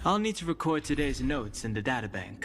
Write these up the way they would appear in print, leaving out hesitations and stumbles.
I'll need to record today's notes in the databank.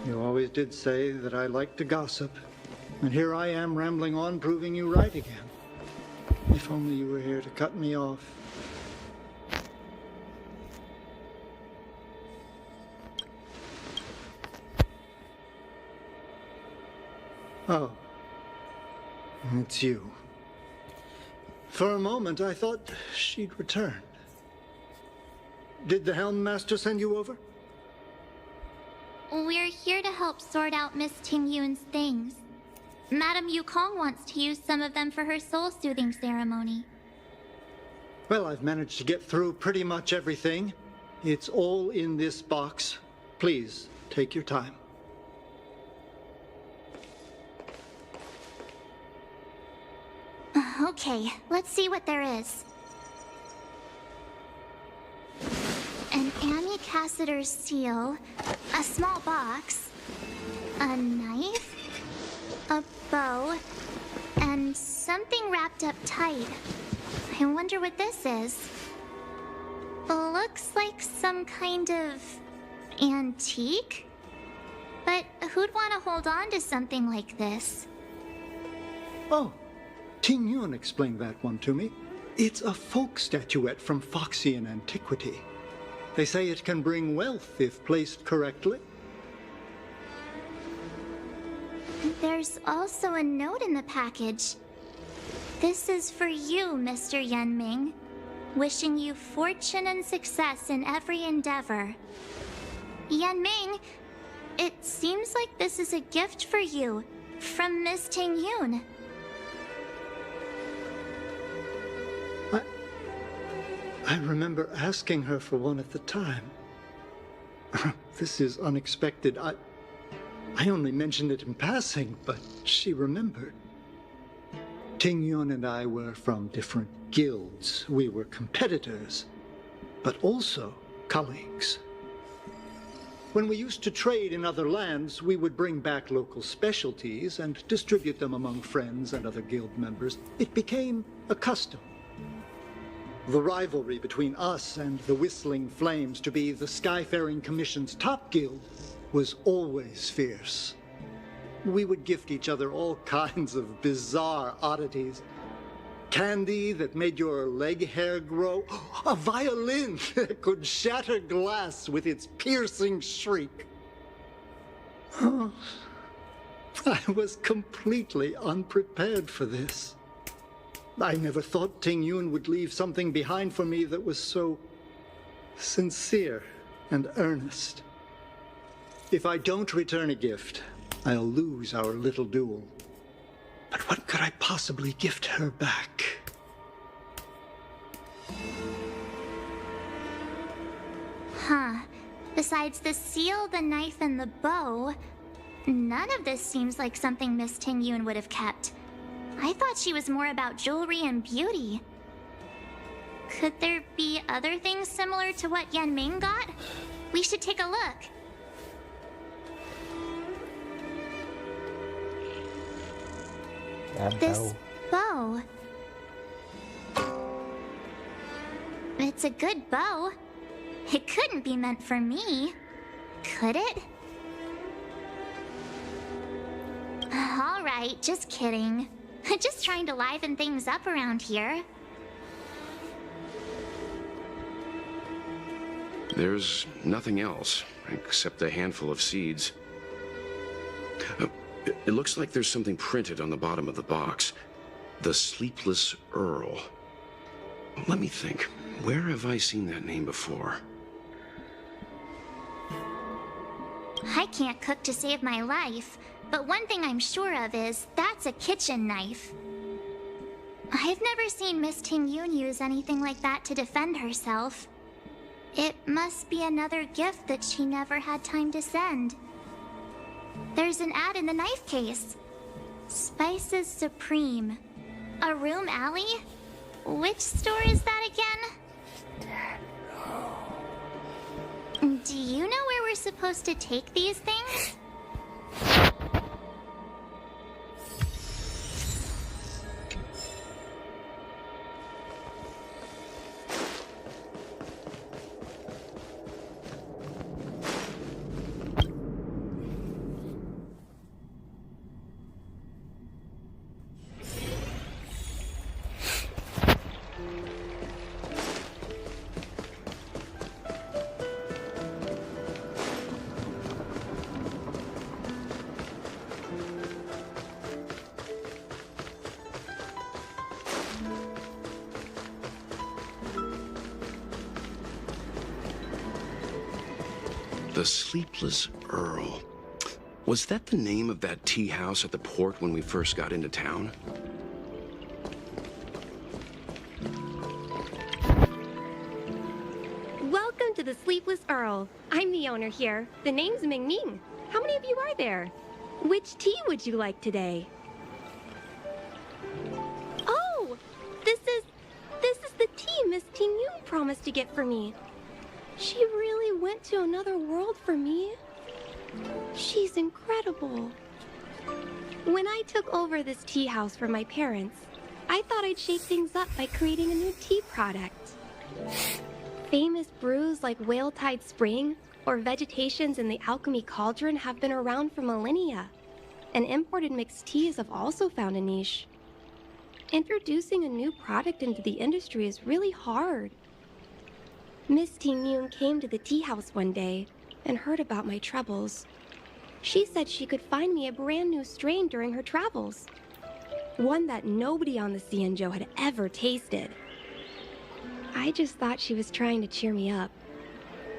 You always did say that I like to gossip. And here I am rambling on, proving you right again. If only you were here to cut me off. Oh. It's you. For a moment, I thought she'd returned. Did the Helm Master send you over? We're here to help sort out Miss Ting-Yun's things. Madame Yukong wants to use some of them for her soul-soothing ceremony. Well, I've managed to get through pretty much everything. It's all in this box. Please, take your time. Okay, let's see what there is. An Amicassator's seal, a small box, a knife, a bow, and something wrapped up tight. I wonder what this is. Looks like some kind of antique? But who'd want to hold on to something like this? Oh, Ting Yun explained that one to me. It's a folk statuette from Foxian antiquity. They say it can bring wealth if placed correctly. There's also a note in the package. This is for you, Mr. Yenming. Wishing you fortune and success in every endeavor. Yenming, it seems like this is a gift for you from Miss Ting-Yun. I remember asking her for one at the time. This is unexpected. I only mentioned it in passing, but she remembered. Ting Yun and I were from different guilds. We were competitors, but also colleagues. When we used to trade in other lands, we would bring back local specialties and distribute them among friends and other guild members. It became a custom. The rivalry between us and the Whistling Flames to be the Skyfaring Commission's top guild was always fierce. We would gift each other all kinds of bizarre oddities. Candy that made your leg hair grow. A violin that could shatter glass with its piercing shriek. Oh, I was completely unprepared for this. I never thought Ting Yun would leave something behind for me that was so sincere and earnest. If I don't return a gift, I'll lose our little duel. But what could I possibly gift her back? Huh. Besides the seal, the knife, and the bow, none of this seems like something Miss Ting-Yun would have kept. I thought she was more about jewelry and beauty. Could there be other things similar to what Yanming got? We should take a look. This bow. It's a good bow. It couldn't be meant for me, could it? All right, just kidding. Just trying to liven things up around here. There's nothing else, except a handful of seeds. It looks like there's something printed on the bottom of the box. The Sleepless Earl. Let me think. Where have I seen that name before? I can't cook to save my life, but one thing I'm sure of is that's a kitchen knife. I've never seen Miss Ting-Yun use anything like that to defend herself. It must be another gift that she never had time to send. There's an ad in the knife case. Spices Supreme. A room alley? Which store is that again? Do you know where we're supposed to take these things? The Sleepless Earl. Was that the name of that tea house at the port when we first got into town? Welcome to the Sleepless Earl. I'm the owner here. The name's Ming Ming. How many of you are there? Which tea would you like today? Oh, this is the tea Miss Ting-Yun promised to get for me. She really went to another world for me. She's incredible. When I took over this tea house from my parents, I thought I'd shake things up by creating a new tea product. Famous brews like Whale Tide Spring or Vegetations in the Alchemy Cauldron have been around for millennia, and imported mixed teas have also found a niche. Introducing a new product into the industry is really hard. Miss Ting-Yun came to the tea house one day and heard about my troubles. She said she could find me a brand new strain during her travels, one that nobody on the Xianzhou had ever tasted. I just thought she was trying to cheer me up.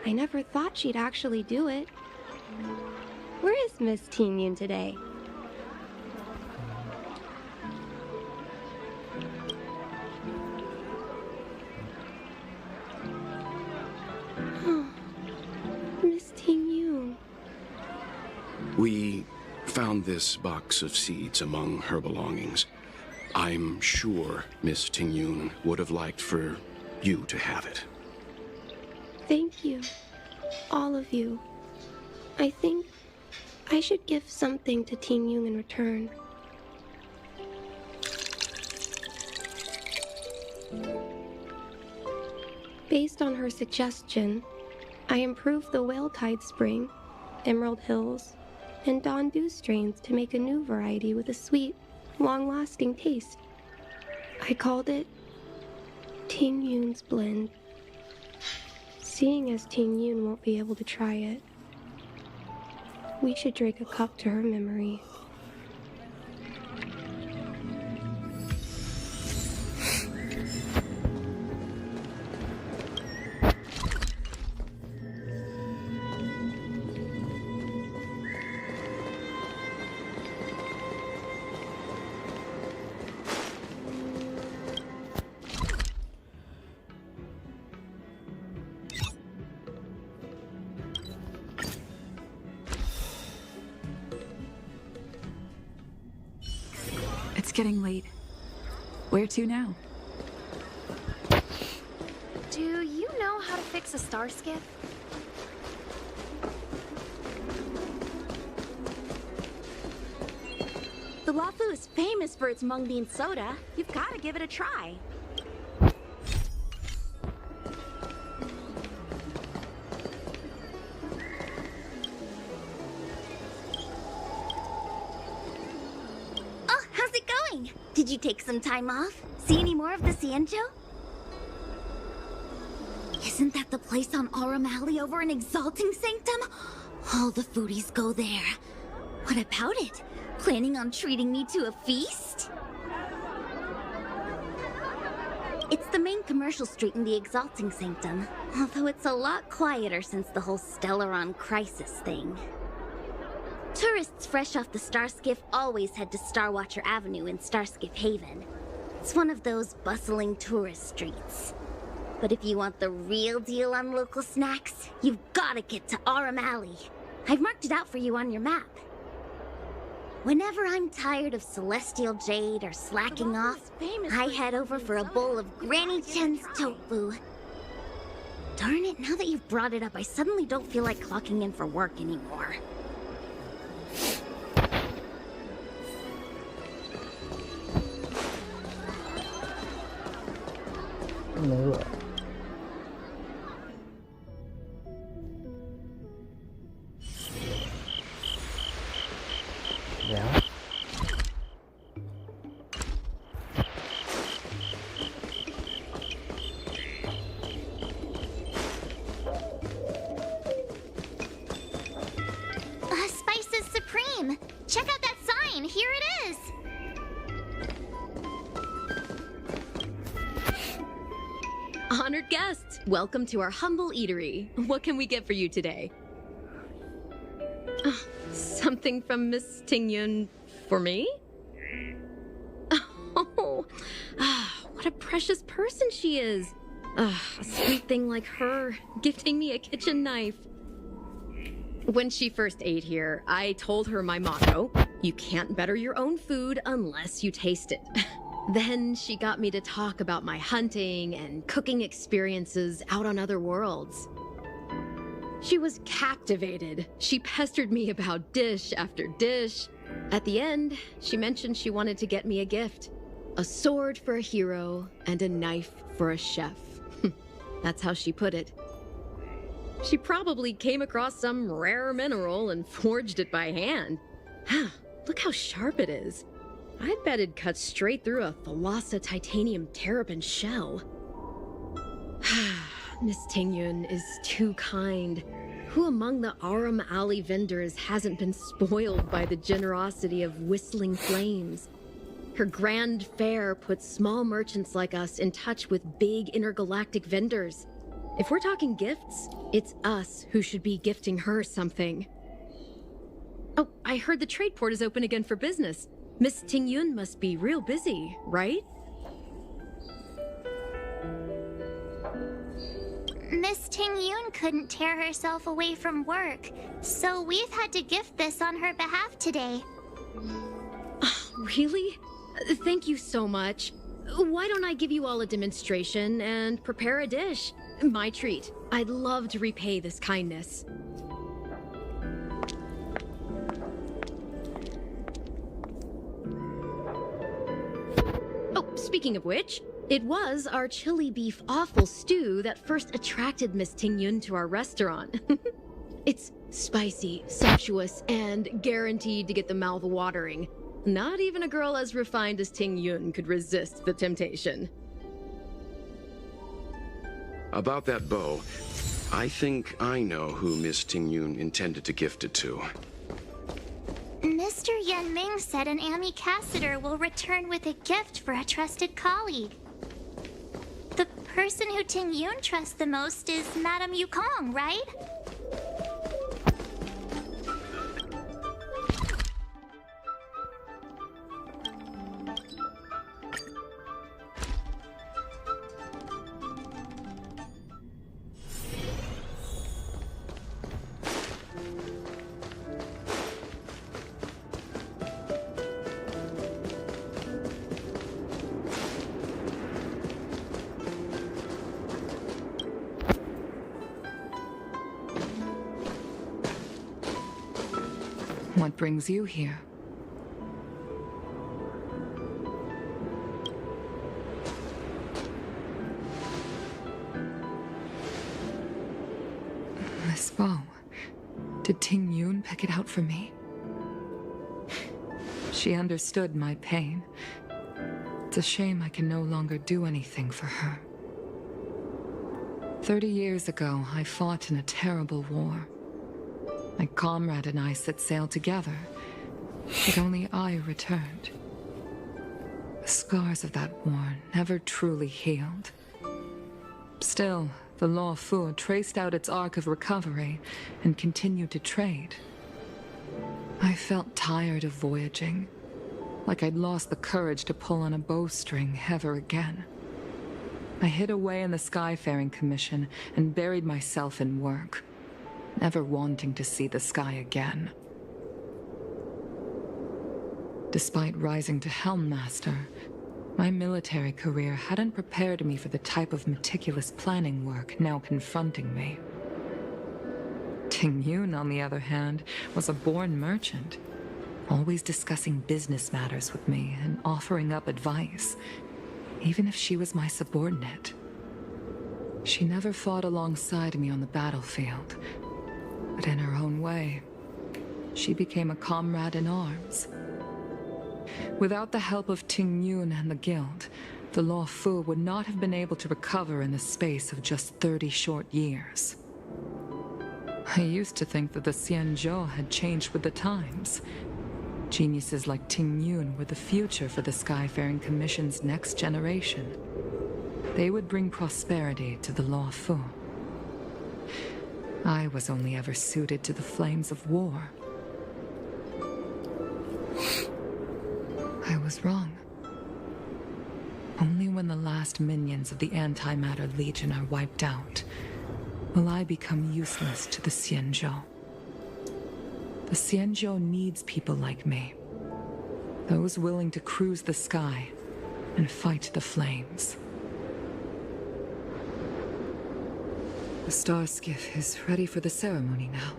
I never thought she'd actually do it. Where is Miss Ting-Yun today? Miss Ting-Yun. We found this box of seeds among her belongings. I'm sure Miss Ting-Yun would have liked for you to have it. Thank you, all of you. I think I should give something to Ting-Yun in return. Based on her suggestion, I improved the Whale Tide Spring, Emerald Hills, and Dawn Dew strains to make a new variety with a sweet, long-lasting taste. I called it Ting-Yun's Blend. Seeing as Ting-Yun won't be able to try it, we should drink a cup to her memory. getting late. Where to now? Do you know how to fix a star skiff? The Lafu is famous for its mung bean soda. You've got to give it a try. Oh, how's it going? Did you take some time off? See any more of the Cienjo? Isn't that the place on Aurum Alley over in Exalting Sanctum? All the foodies go there. What about it? Planning on treating me to a feast? It's the main commercial street in the Exalting Sanctum, although it's a lot quieter since the whole Stellaron crisis thing. Tourists fresh off the Starskiff always head to Starwatcher Avenue in Starskiff Haven. It's one of those bustling tourist streets. But if you want the real deal on local snacks, you've gotta get to Aurum Alley. I've marked it out for you on your map. Whenever I'm tired of Celestial Jade or slacking off, I head over for a bowl of Granny Chen's tofu. Darn it, now that you've brought it up, I suddenly don't feel like clocking in for work anymore. Spices Supreme! Check out that sign! Here it is! Honored guests, welcome to our humble eatery. What can we get for you today? Something from Miss Tingyun for me? Oh, what a precious person she is. A sweet thing like her, gifting me a kitchen knife. When she first ate here, I told her my motto: you can't better your own food unless you taste it. Then she got me to talk about my hunting and cooking experiences out on other worlds. She was captivated. She pestered me about dish after dish. At the end, she mentioned she wanted to get me a gift. A sword for a hero and a knife for a chef. That's how she put it. She probably came across some rare mineral and forged it by hand. Look how sharp it is. I bet it'd cut straight through a Thalassa titanium terrapin shell. Miss Tingyun is too kind. Who among the Aurum Alley vendors hasn't been spoiled by the generosity of whistling flames? Her grand fare puts small merchants like us in touch with big intergalactic vendors. If we're talking gifts, it's us who should be gifting her something. Oh, I heard the trade port is open again for business. Miss Tingyun must be real busy, right? Miss Tingyun couldn't tear herself away from work, so we've had to gift this on her behalf today. Really? Thank you so much. Why don't I give you all a demonstration and prepare a dish? My treat. I'd love to repay this kindness. Oh, speaking of which, it was our chili beef offal stew that first attracted Miss Tingyun to our restaurant. It's spicy, sumptuous, and guaranteed to get the mouth watering. Not even a girl as refined as Tingyun could resist the temptation. About that bow, I think I know who Miss Tingyun intended to gift it to. Mr. Yenming said an ambassador will return with a gift for a trusted colleague. The person who Tingyun trusts the most is Madame Yukong, right? What brings you here? This bow. Did Ting Yun pick it out for me? She understood my pain. It's a shame I can no longer do anything for her. 30 years ago, I fought in a terrible war. My comrade and I set sail together, but only I returned. The scars of that war never truly healed. Still, the Law Fu traced out its arc of recovery and continued to trade. I felt tired of voyaging, like I'd lost the courage to pull on a bowstring ever again. I hid away in the Skyfaring Commission and buried myself in work, never wanting to see the sky again. Despite rising to Helm Master, my military career hadn't prepared me for the type of meticulous planning work now confronting me. Ting Yun, on the other hand, was a born merchant, always discussing business matters with me and offering up advice, even if she was my subordinate. She never fought alongside me on the battlefield, but in her own way, she became a comrade in arms. Without the help of Ting Yun and the Guild, the Law Fu would not have been able to recover in the space of just 30 short years. I used to think that the Xianzhou had changed with the times. Geniuses like Ting Yun were the future for the Skyfaring Commission's next generation. They would bring prosperity to the Law Fu. I was only ever suited to the flames of war. I was wrong. Only when the last minions of the Antimatter Legion are wiped out will I become useless to the Xianzhou. The Xianzhou needs people like me. Those willing to cruise the sky and fight the flames. The star skiff is ready for the ceremony now.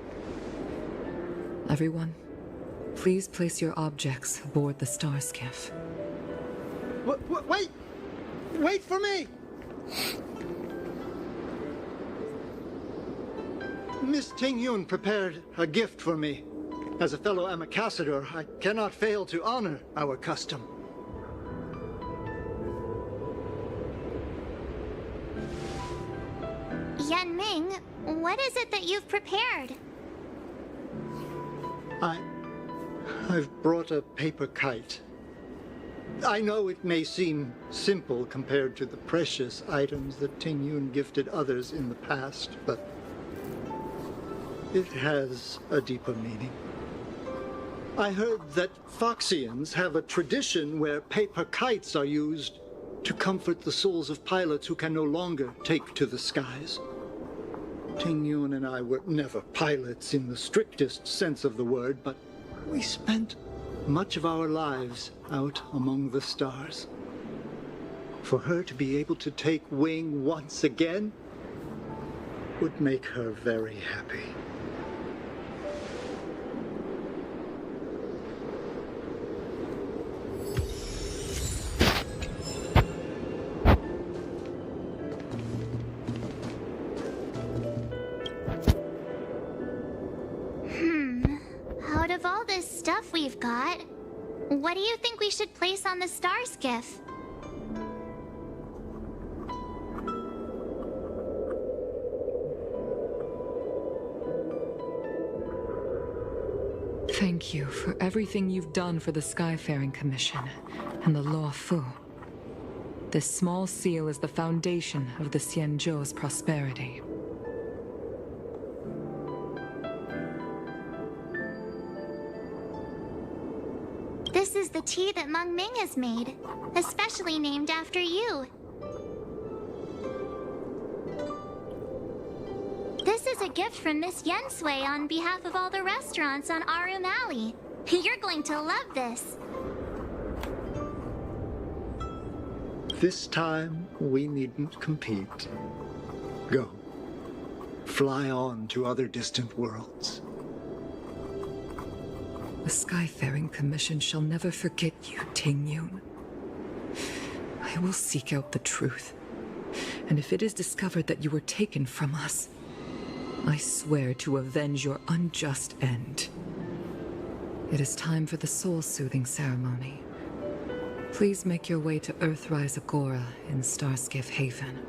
Everyone, please place your objects aboard the star skiff. Wait! Wait for me! Miss Ting Yun prepared a gift for me. As a fellow ambassador, I cannot fail to honor our custom. Yan Ming, what is it that you've prepared? I've brought a paper kite. I know it may seem simple compared to the precious items that Ting Yun gifted others in the past, but it has a deeper meaning. I heard that Foxians have a tradition where paper kites are used to comfort the souls of pilots who can no longer take to the skies. Ting Yun and I were never pilots in the strictest sense of the word, but we spent much of our lives out among the stars. For her to be able to take wing once again would make her very happy. Out of all this stuff we've got, what do you think we should place on the star skiff? Thank you for everything you've done for the Skyfaring Commission and the Law Fu. This small seal is the foundation of the Xianzhou's prosperity. This is the tea that Meng Ming has made, especially named after you. This is a gift from Miss Yen Sui on behalf of all the restaurants on Arum Alley. You're going to love this. This time, we needn't compete. Go. Fly on to other distant worlds. The Skyfaring Commission shall never forget you, Ting Yun. I will seek out the truth. And if it is discovered that you were taken from us, I swear to avenge your unjust end. It is time for the soul-soothing ceremony. Please make your way to Earthrise Agora in Starskiff Haven.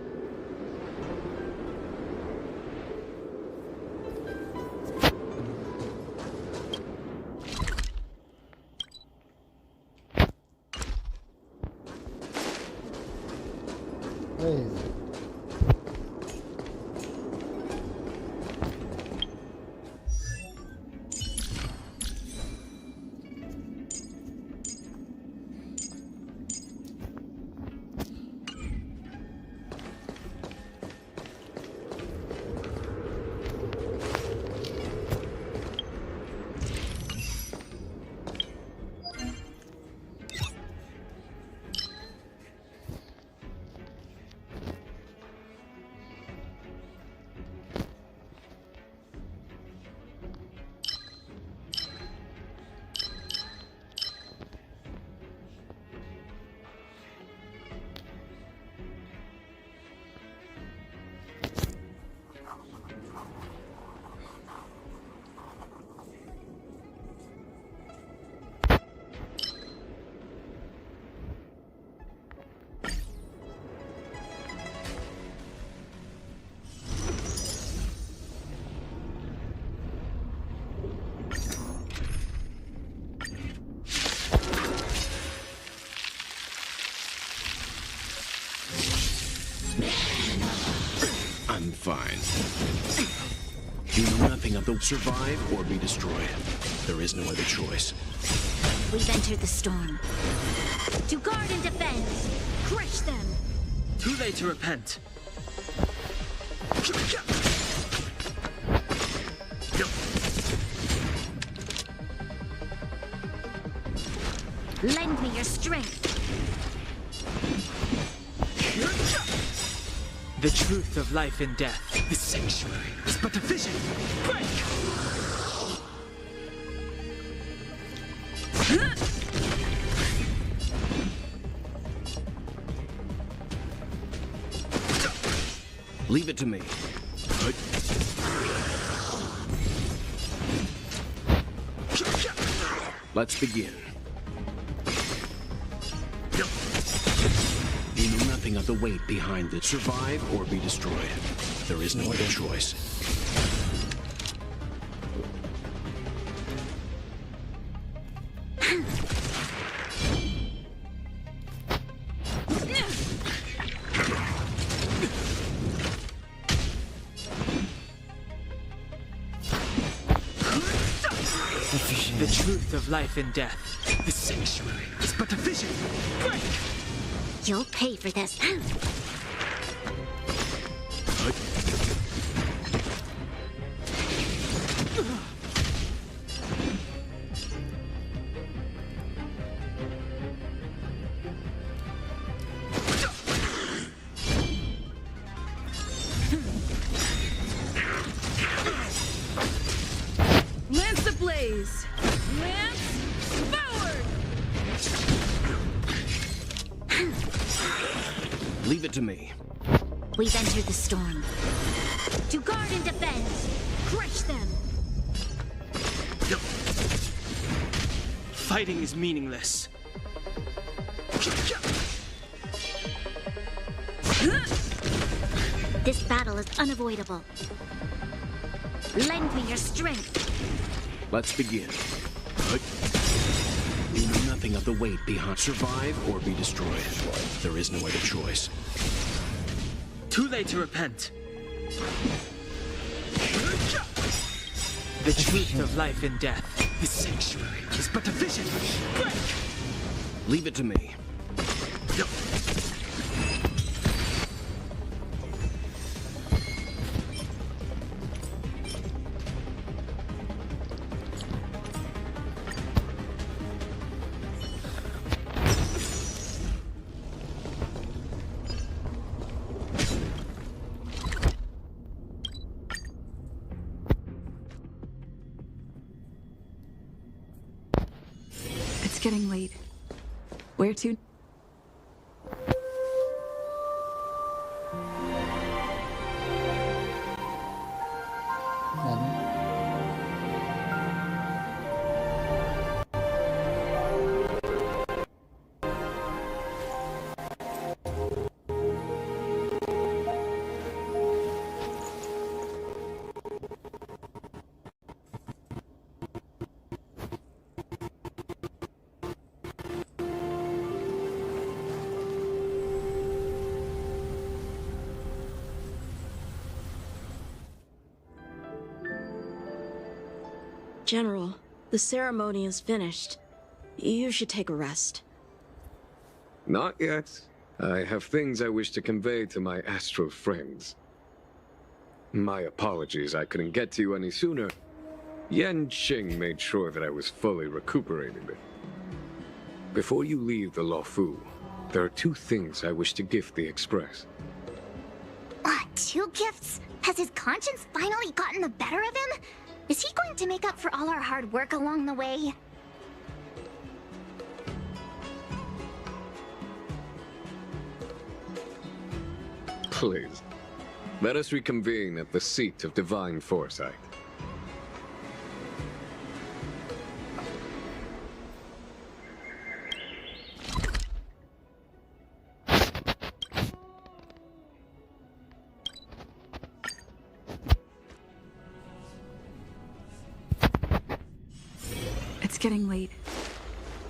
I'm fine. You know nothing of the survive or be destroyed. There is no other choice. We've entered the storm. To guard and defend! Crush them! Too late to repent. Lend me your strength! The truth of life and death. The sanctuary is but a vision. Break! Leave it to me. Let's begin. You know nothing of the weight behind it. Survive or be destroyed. There is no other choice. The truth of life and death. The sanctuary is but a vision. Break! You'll pay for this. Lance ablaze! Lance forward! Leave it to me. We've entered the storm. To guard and defend! Crush them! Fighting is meaningless. This battle is unavoidable. Lend me your strength. Let's begin. You know nothing of the weight behind. Survive or be destroyed. There is no other choice. Too late to repent. The truth of life and death. The sanctuary is but a vision. Break! Leave it to me. getting late. Where to? General, the ceremony is finished. You should take a rest. Not yet. I have things I wish to convey to my astral friends. My apologies I couldn't get to you any sooner. Yan Qing made sure that I was fully recuperated. Before you leave the Luofu, there are two things I wish to gift the Express. Two gifts? Has his conscience finally gotten the better of him? Is he going to make up for all our hard work along the way? Please, let us reconvene at the seat of divine foresight. It's getting late.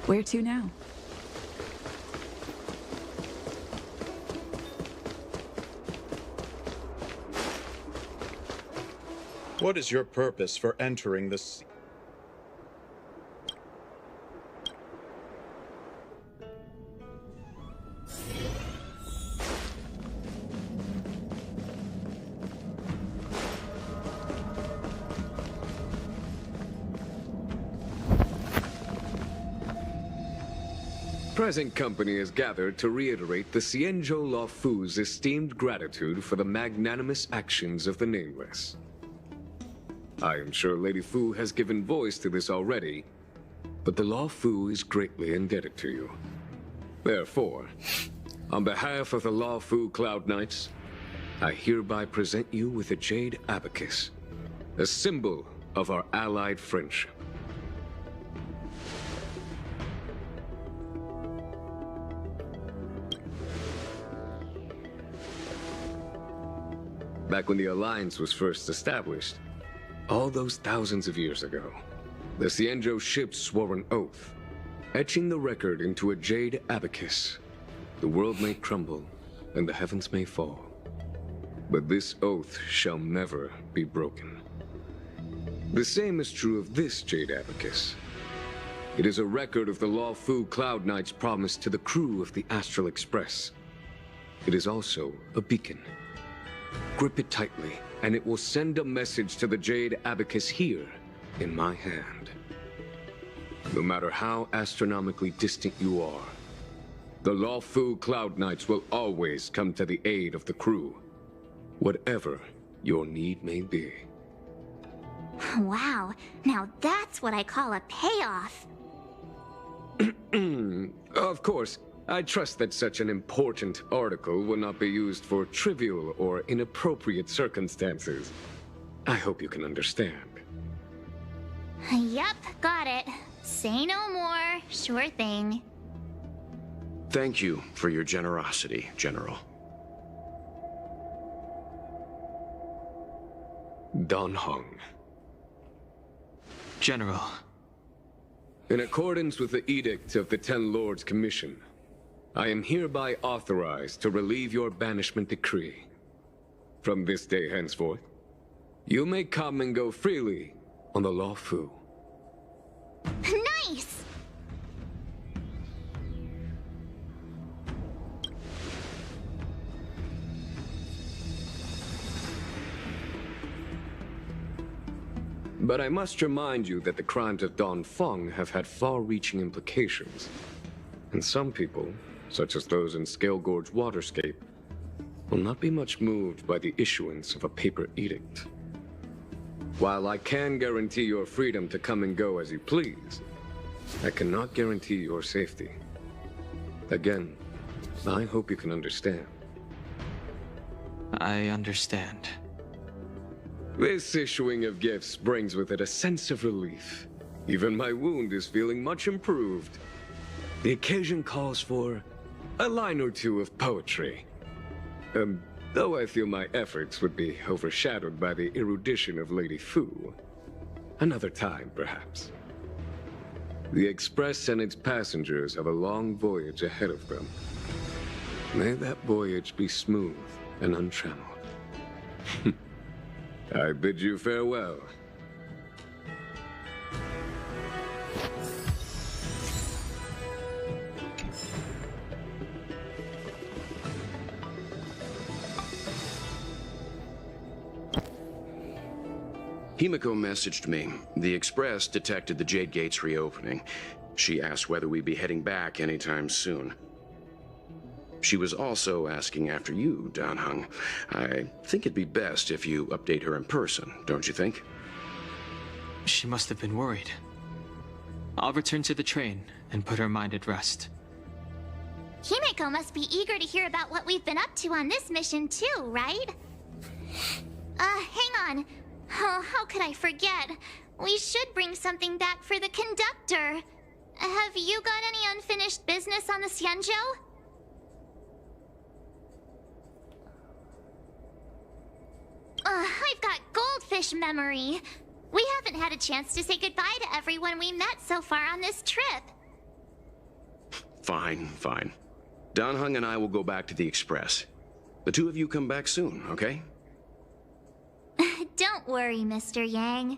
Where to now? What is your purpose for entering this? Present company is gathered to reiterate the Xianzhou Luofu's esteemed gratitude for the magnanimous actions of the Nameless. I am sure Lady Fu has given voice to this already, but the Luofu is greatly indebted to you. Therefore, on behalf of the Luofu Cloud Knights, I hereby present you with a Jade Abacus, a symbol of our allied friendship. Back when the Alliance was first established, all those thousands of years ago, the Xianzhou ships swore an oath, etching the record into a Jade Abacus. The world may crumble, and the heavens may fall, but this oath shall never be broken. The same is true of this Jade Abacus. It is a record of the Luofu Cloud Knight's promise to the crew of the Astral Express. It is also a beacon. Grip it tightly, and it will send a message to the Jade Abacus here, in my hand. No matter how astronomically distant you are, the Luofu Cloud Knights will always come to the aid of the crew, whatever your need may be. Wow, now that's what I call a payoff. Of course, I trust that such an important article will not be used for trivial or inappropriate circumstances. I hope you can understand. Yep, got it. Say no more. Sure thing. Thank you for your generosity, General. Dan Heng. General. In accordance with the edict of the Ten Lords Commission, I am hereby authorized to relieve your banishment decree. From this day henceforth, you may come and go freely on the Luofu. Nice! But I must remind you that the crimes of Dongfeng have had far-reaching implications. And some people, such as those in Scale Gorge Waterscape, will not be much moved by the issuance of a paper edict. While I can guarantee your freedom to come and go as you please, I cannot guarantee your safety. Again, I hope you can understand. I understand. This issuing of gifts brings with it a sense of relief. Even my wound is feeling much improved. The occasion calls for a line or two of poetry. Though I feel my efforts would be overshadowed by the erudition of Lady Fu. Another time, perhaps. The Express and its passengers have a long voyage ahead of them. May that voyage be smooth and untrammeled. I bid you farewell. Himiko messaged me. The Express detected the Jade Gate's reopening. She asked whether we'd be heading back anytime soon. She was also asking after you, Dan Heng. I think it'd be best if you update her in person, don't you think? She must have been worried. I'll return to the train and put her mind at rest. Himiko must be eager to hear about what we've been up to on this mission too, right? Hang on. Oh, how could I forget? We should bring something back for the conductor. Have you got any unfinished business on the Xianzhou? I've got goldfish memory. We haven't had a chance to say goodbye to everyone we met so far on this trip. Fine, fine. Dan Heng and I will go back to the Express. The two of you come back soon, okay? Don't worry, Mr. Yang.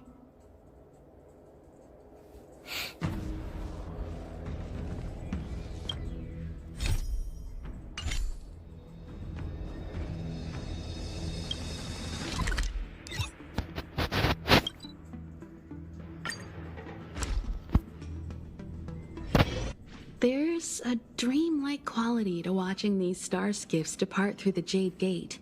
There's a dreamlike quality to watching these star skiffs depart through the Jade Gate.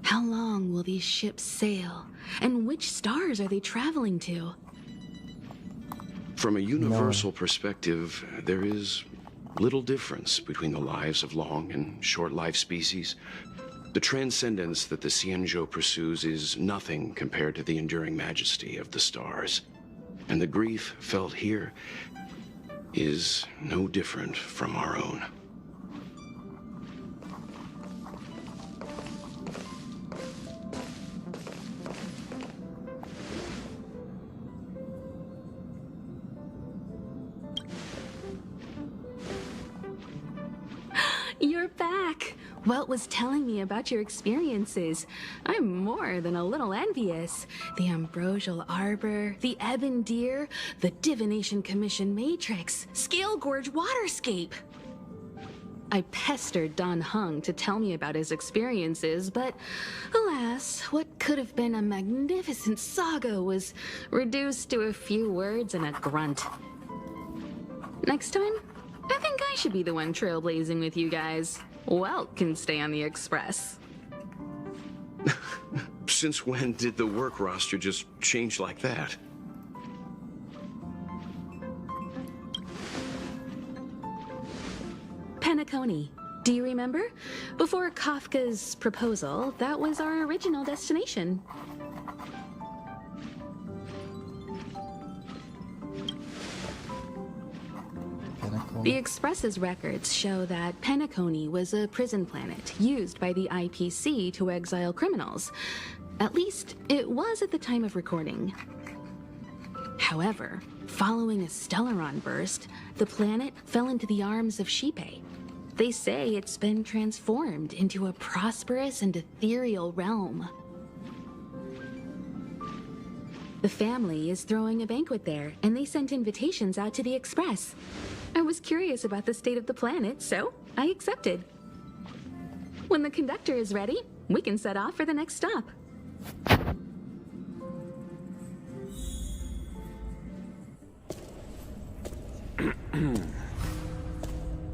How long will these ships sail? And which stars are they traveling to? From a universal perspective, there is little difference between the lives of long and short-lived species. The transcendence that the Xianzhou pursues is nothing compared to the enduring majesty of the stars. And the grief felt here is no different from our own. You're back! Welt was telling me about your experiences. I'm more than a little envious. The Ambrosial Arbor, the Ebon Deer, the Divination Commission Matrix, Scale Gorge Waterscape. I pestered Dan Heng to tell me about his experiences, but alas, what could have been a magnificent saga was reduced to a few words and a grunt. Next time, I think I should be the one trailblazing with you guys. Welt can stay on the Express. Since when did the work roster just change like that? Penacony. Do you remember? Before Kafka's proposal, that was our original destination. The Express's records show that Penacony was a prison planet used by the IPC to exile criminals. At least, it was at the time of recording. However, following a Stellaron burst, the planet fell into the arms of Xipe. They say it's been transformed into a prosperous and ethereal realm. The family is throwing a banquet there, and they sent invitations out to the Express. I was curious about the state of the planet, so I accepted. When the conductor is ready, we can set off for the next stop.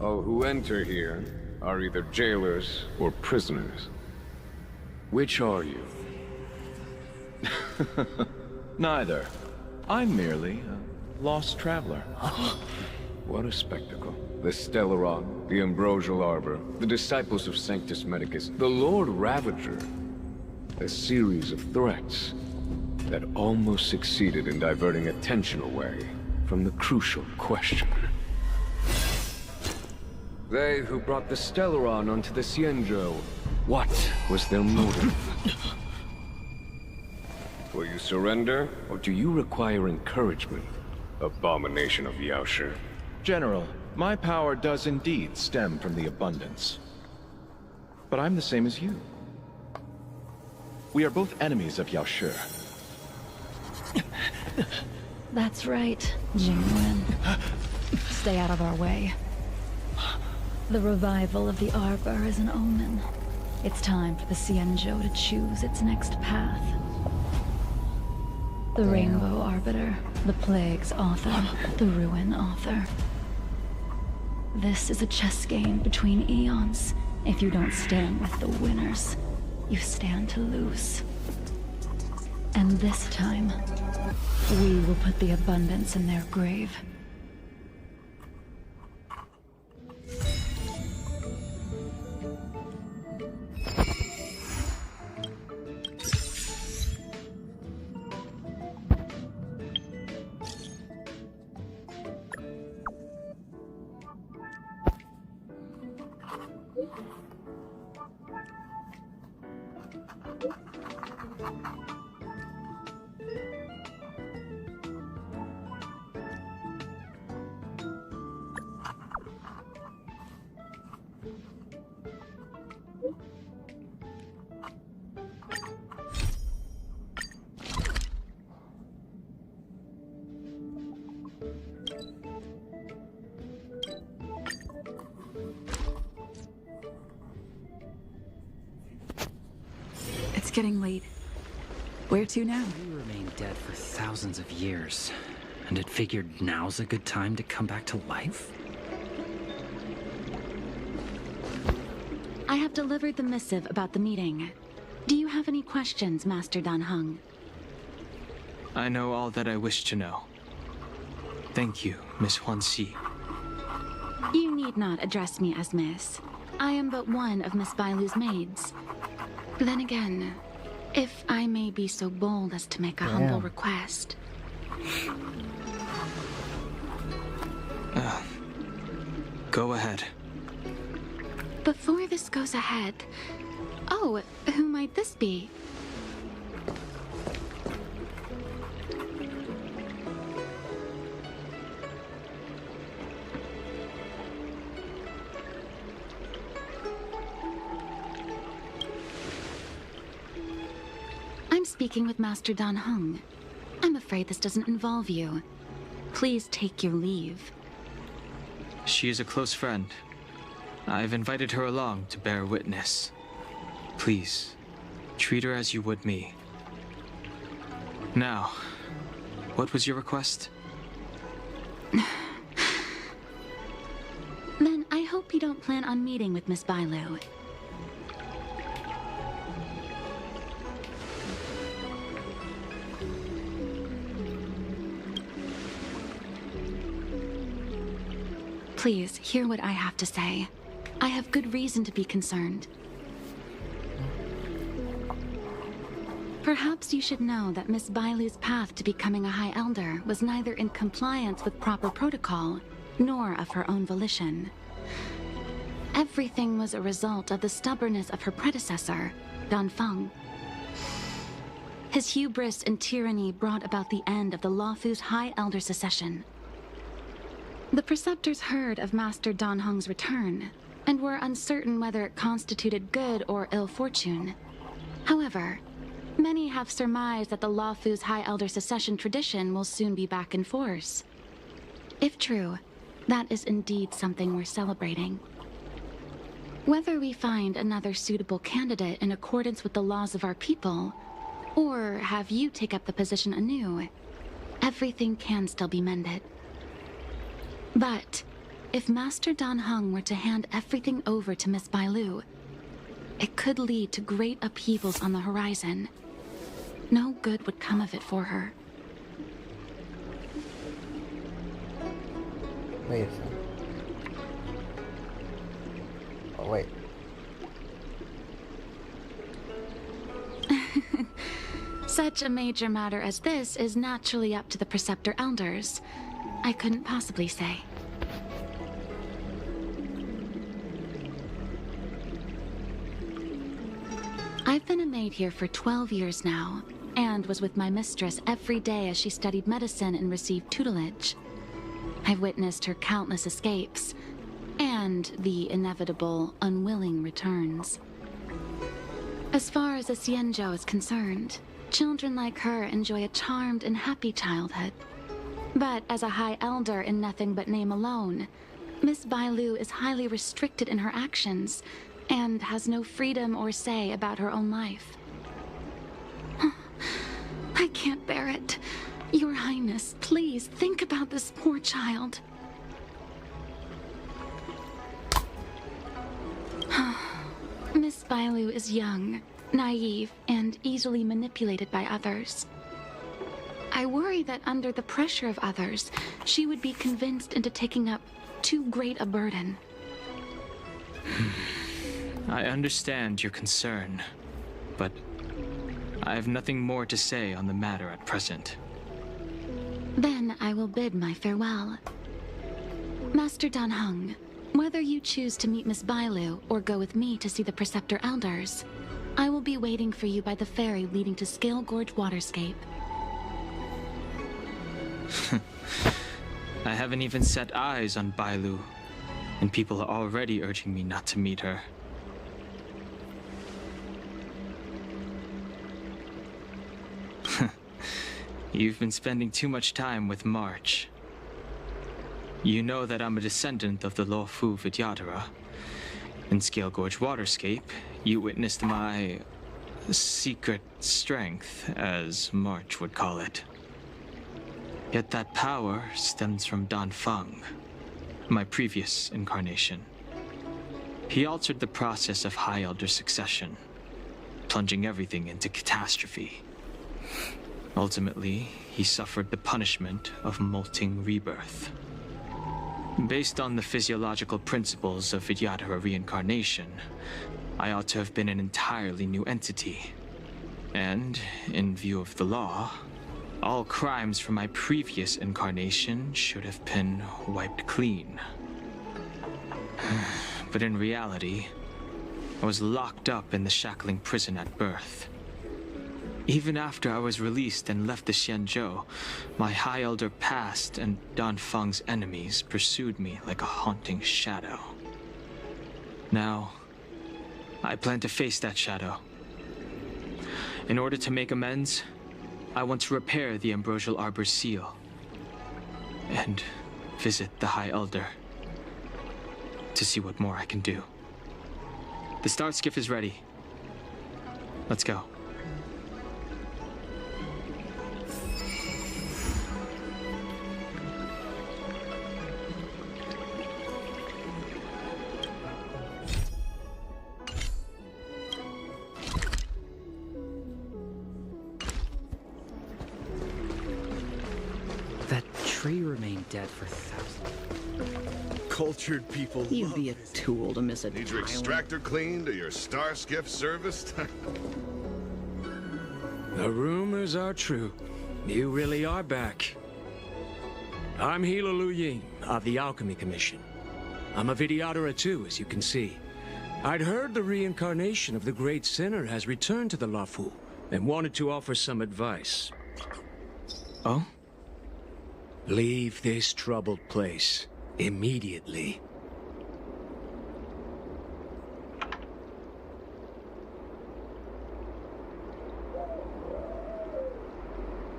All who enter here are either jailers or prisoners. Which are you? Neither. I'm merely lost traveler. What a spectacle. The Stellaron, the Ambrosial Arbor, the Disciples of Sanctus Medicus, the Lord Ravager. A series of threats that almost succeeded in diverting attention away from the crucial question. They who brought the Stellaron onto the Cienjo, what was their motive? Will you surrender, or do you require encouragement? Abomination of Yaoshi. General, my power does indeed stem from the abundance. But I'm the same as you. We are both enemies of Yaoshi. That's right, Jingwen. Stay out of our way. The revival of the Arbor is an omen. It's time for the Cienjo to choose its next path. The Rainbow Arbiter, the Plague's author, the Ruin author. This is a chess game between eons. If you don't stand with the winners, you stand to lose. And this time, we will put the abundance in their grave. It's getting late. Where to now? We remain dead for thousands of years, and it figured now's a good time to come back to life? I have delivered the missive about the meeting. Do you have any questions, Master Dan Heng? I know all that I wish to know. Thank you, Miss Huanxi. You need not address me as Miss. I am but one of Miss Bailu's maids. Then again, if I may be so bold as to make a humble request. Go ahead. Before this goes ahead... Oh, who might this be? I'm speaking with Master Dan Heng. I'm afraid this doesn't involve you. Please take your leave. She is a close friend. I've invited her along to bear witness. Please, treat her as you would me. Now, what was your request? Then I hope you don't plan on meeting with Miss Bailu. Please, hear what I have to say. I have good reason to be concerned. Perhaps you should know that Miss Bailu's path to becoming a High Elder was neither in compliance with proper protocol, nor of her own volition. Everything was a result of the stubbornness of her predecessor, Dan Feng. His hubris and tyranny brought about the end of the Luofu's High Elder succession. The Preceptors heard of Master Dan Heng's return, and were uncertain whether it constituted good or ill fortune. However, many have surmised that the Luofu's High Elder succession tradition will soon be back in force. If true, that is indeed something worth celebrating. Whether we find another suitable candidate in accordance with the laws of our people, or have you take up the position anew, everything can still be mended. But if Master Dan Heng were to hand everything over to Miss Bailu, it could lead to great upheavals on the horizon. No good would come of it for her. Wait a second. Oh, wait. Such a major matter as this is naturally up to the Preceptor Elders. I couldn't possibly say. I've been a maid here for 12 years now, and was with my mistress every day as she studied medicine and received tutelage. I've witnessed her countless escapes, and the inevitable, unwilling returns. As far as a Xianzhou is concerned, children like her enjoy a charmed and happy childhood. But as a High Elder in nothing but name alone, Miss Bailu is highly restricted in her actions, and has no freedom or say about her own life. I can't bear it. Your Highness, please think about this poor child. Miss Bailu is young, naive, and easily manipulated by others. I worry that under the pressure of others, she would be convinced into taking up too great a burden. I understand your concern, but I have nothing more to say on the matter at present. Then I will bid my farewell. Master Dan Heng, whether you choose to meet Miss Bailu or go with me to see the Preceptor Elders, I will be waiting for you by the ferry leading to Scale Gorge Waterscape. I haven't even set eyes on Bailu, and people are already urging me not to meet her. You've been spending too much time with March. You know that I'm a descendant of the Luofu Vidyadhara. In Scale Gorge Waterscape, you witnessed my secret strength, as March would call it. Yet that power stems from Dan Feng, my previous incarnation. He altered the process of High Elder succession, plunging everything into catastrophe. Ultimately, he suffered the punishment of molting rebirth. Based on the physiological principles of Vidyadhara reincarnation, I ought to have been an entirely new entity. And, in view of the law, all crimes from my previous incarnation should have been wiped clean. But in reality, I was locked up in the shackling prison at birth. Even after I was released and left the Xianzhou, my High Elder past and Dan Feng's enemies pursued me like a haunting shadow. Now, I plan to face that shadow. In order to make amends, I want to repair the Ambrosial Arbor's seal and visit the High Elder to see what more I can do. The Star Skiff is ready. Let's go. That tree remained dead for thousands. Cultured people You'd be a tool to miss a Need your extractor cleaned or your star skiff serviced? The rumors are true. You really are back. I'm Hila Lu Ying of the Alchemy Commission. I'm a Vidyadhara too, as you can see. I'd heard the reincarnation of the Great Sinner has returned to the Luofu and wanted to offer some advice. Oh? Leave this troubled place immediately.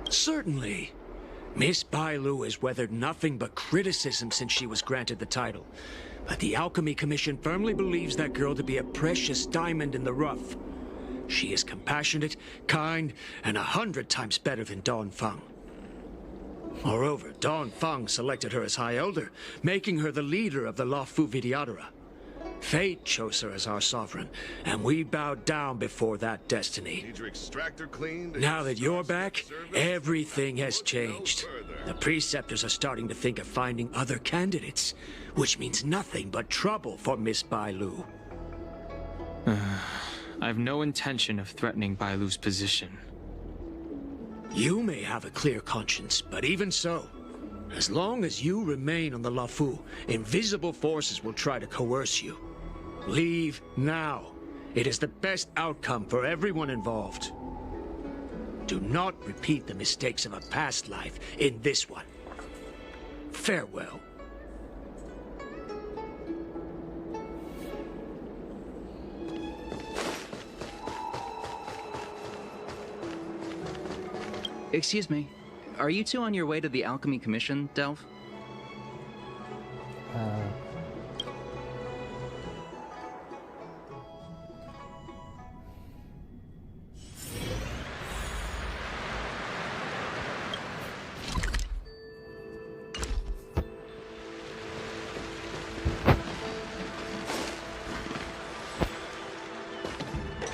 Certainly. Miss Bailu has weathered nothing but criticism since she was granted the title. But the Alchemy Commission firmly believes that girl to be a precious diamond in the rough. She is compassionate, kind, and 100 times better than Dan Feng. Moreover, Dan Feng selected her as High Elder, making her the leader of the Luofu Vidyadhara. Fate chose her as our sovereign, and we bowed down before that destiny. Need your extractor cleaned? Now that you're back, everything has changed. The Preceptors are starting to think of finding other candidates, which means nothing but trouble for Miss Bailu. I have no intention of threatening Bailu's position. You may have a clear conscience, but even so, as long as you remain on the Lafu, invisible forces will try to coerce you. Leave now. It is the best outcome for everyone involved. Do not repeat the mistakes of a past life in this one. Farewell. Excuse me. Are you two on your way to the Alchemy Commission, Delve?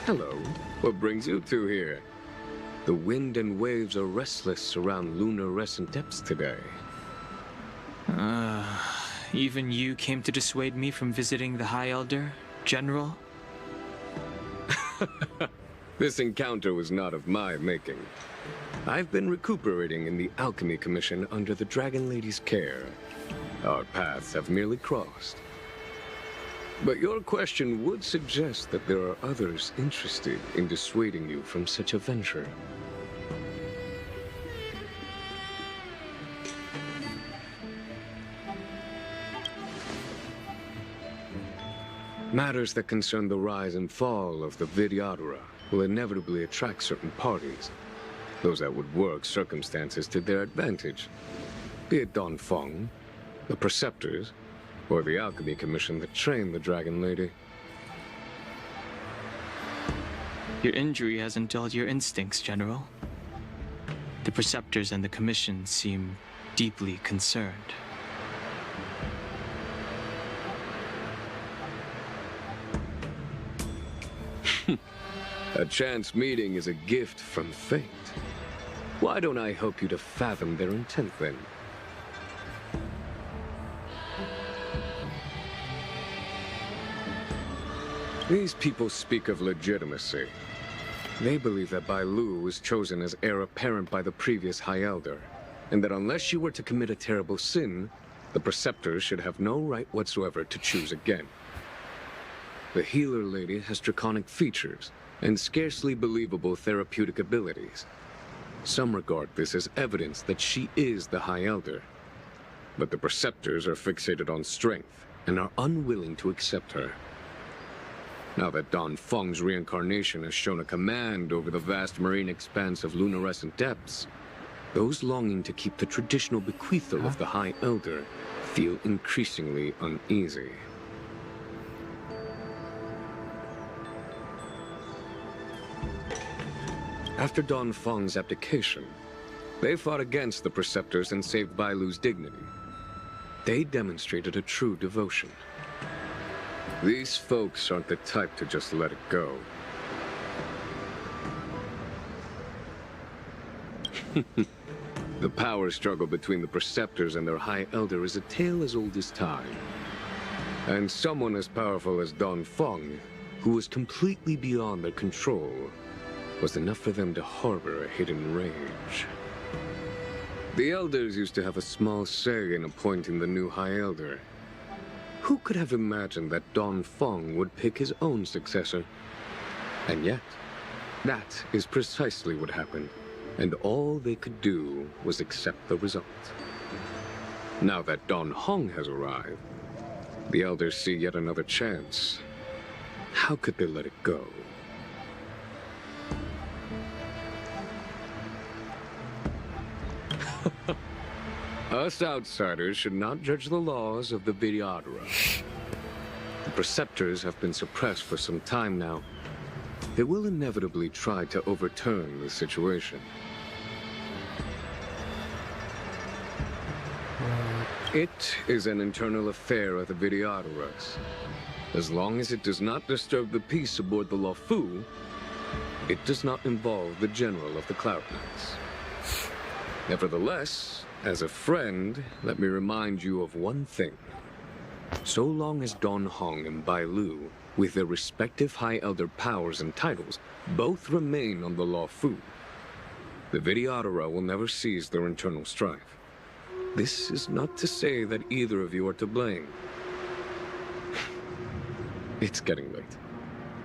Hello. What brings you two here? The wind and waves are restless around lunar-rescent depths today. Even you came to dissuade me from visiting the High Elder, General? This encounter was not of my making. I've been recuperating in the Alchemy Commission under the Dragon Lady's care. Our paths have merely crossed. But your question would suggest that there are others interested in dissuading you from such a venture. Matters that concern the rise and fall of the Vidyadhara will inevitably attract certain parties, those that would work circumstances to their advantage, be it Don Feng, the Preceptors, or the Alchemy Commission that trained the Dragon Lady. Your injury hasn't dulled your instincts, General. The Preceptors and the Commission seem deeply concerned. A chance meeting is a gift from fate. Why don't I help you to fathom their intent, then? These people speak of legitimacy. They believe that Bailu was chosen as heir apparent by the previous High Elder, and that unless she were to commit a terrible sin, the Preceptors should have no right whatsoever to choose again. The Healer Lady has draconic features and scarcely believable therapeutic abilities. Some regard this as evidence that she is the High Elder, but the Preceptors are fixated on strength and are unwilling to accept her. Now that Don Feng's reincarnation has shown a command over the vast marine expanse of lunar-rescent depths, those longing to keep the traditional bequeather of the High Elder feel increasingly uneasy. After Don Feng's abdication, they fought against the Preceptors and saved Bailu's dignity. They demonstrated a true devotion. These folks aren't the type to just let it go. The power struggle between the Preceptors and their High Elder is a tale as old as time. And someone as powerful as Don Feng, who was completely beyond their control, was enough for them to harbor a hidden rage. The Elders used to have a small say in appointing the new High Elder. Who could have imagined that Don Feng would pick his own successor? And yet, that is precisely what happened, and all they could do was accept the result. Now that Don Hong has arrived, the Elders see yet another chance. How could they let it go? Us outsiders should not judge the laws of the Vidyadhara. The Preceptors have been suppressed for some time now. They will inevitably try to overturn the situation. It is an internal affair of the Vidyadharas. As long as it does not disturb the peace aboard the Luofu, it does not involve the General of the Cloud Knights. Nevertheless, as a friend, let me remind you of one thing. So long as Don Hong and Bai Lu, with their respective High Elder powers and titles, both remain on the Luofu, the Videodora will never cease their internal strife. This is not to say that either of you are to blame. It's getting late.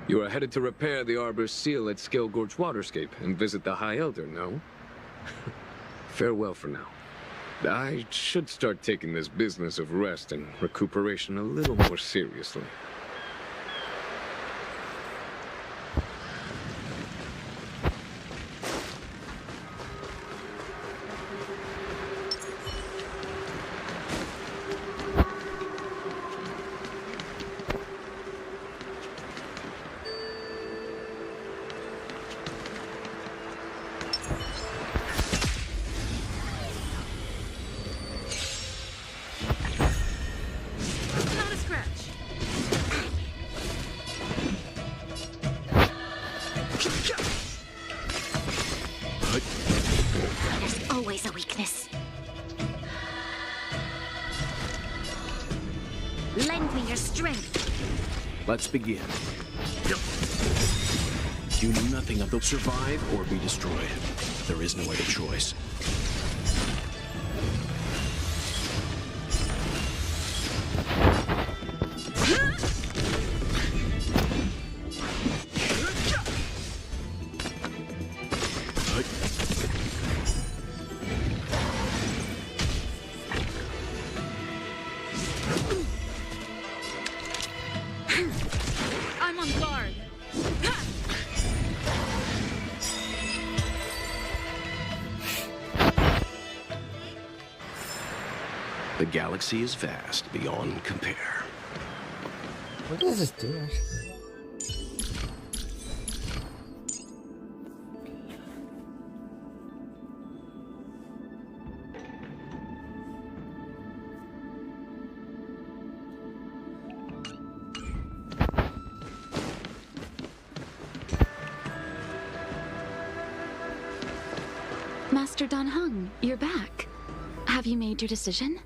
You are headed to repair the Arbor's seal at Scale Gorge Waterscape and visit the High Elder, no? Farewell for now. I should start taking this business of rest and recuperation a little more seriously. Always a weakness. Lend me your strength. Let's begin. You knew nothing of the survive or be destroyed. There is no other choice. I'm on guard. The galaxy is vast beyond compare. What does this do? Master Don Hung, you're back. Have you made your decision?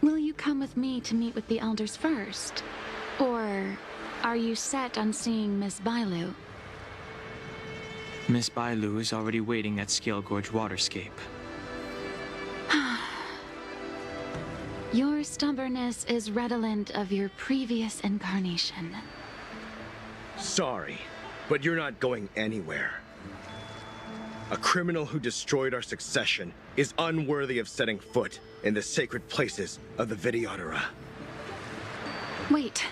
Will you come with me to meet with the elders first? Or are you set on seeing Miss Bailu? Miss Bailu is already waiting at Scale Gorge Waterscape. Your stubbornness is redolent of your previous incarnation. Sorry, but you're not going anywhere. A criminal who destroyed our succession is unworthy of setting foot in the sacred places of the Videodora. Wait.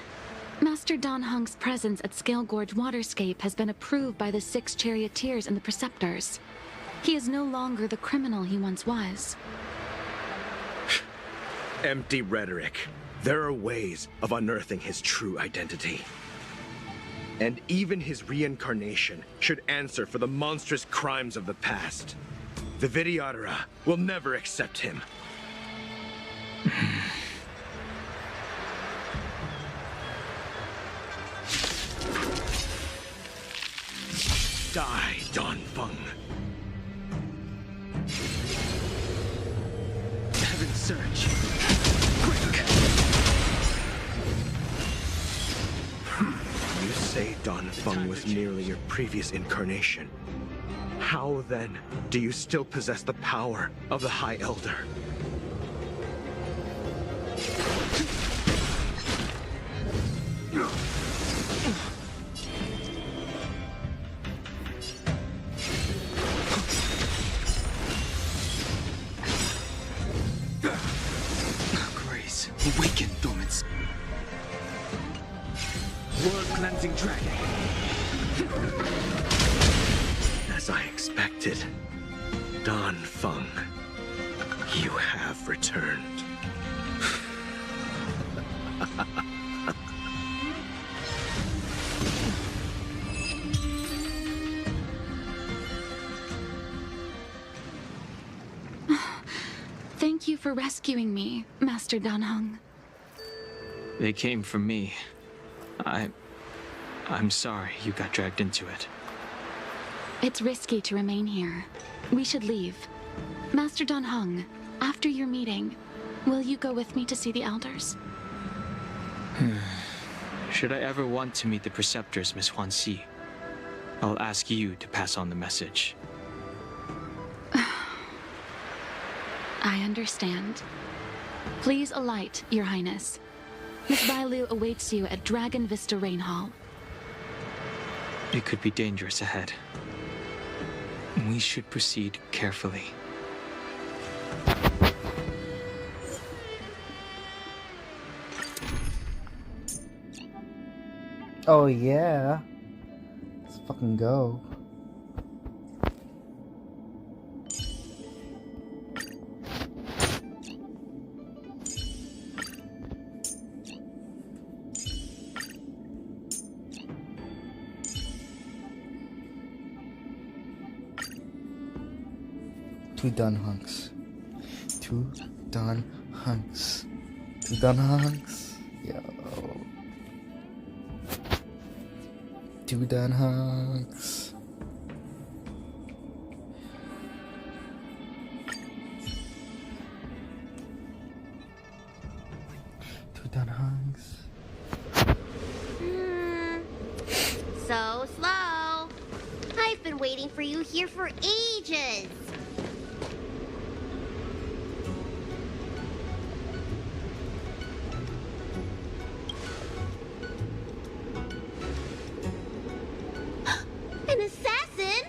Master Don Hung's presence at Scale Gorge Waterscape has been approved by the 6 charioteers and the preceptors. He is no longer the criminal he once was. Empty rhetoric. There are ways of unearthing his true identity. And even his reincarnation should answer for the monstrous crimes of the past. The Videodora will never accept him. Die, Don Feng. Heaven Surge. You say Don Feng was merely your previous incarnation. How then do you still possess the power of the High Elder? Grace, awaken, Dormants. World-cleansing dragon. As I expected, Don Feng, you have returned. Thank you for rescuing me, Master Don Hung. They came from me. I'm sorry you got dragged into it. It's risky to remain here. We should leave. Master Dan Heng, after your meeting, will you go with me to see the elders? Should I ever want to meet the preceptors, Miss Huanxi, I'll ask you to pass on the message. I understand. Please alight, Your Highness. Miss Bailu awaits you at Dragon Vista Rain Hall. It could be dangerous ahead. We should proceed carefully. Oh yeah. Let's fucking go. Two done hunks. Two done hunks. Two done hunks. Yo. Two done hunks. Two done hunks. So slow. I've been waiting for you here for ages. An assassin?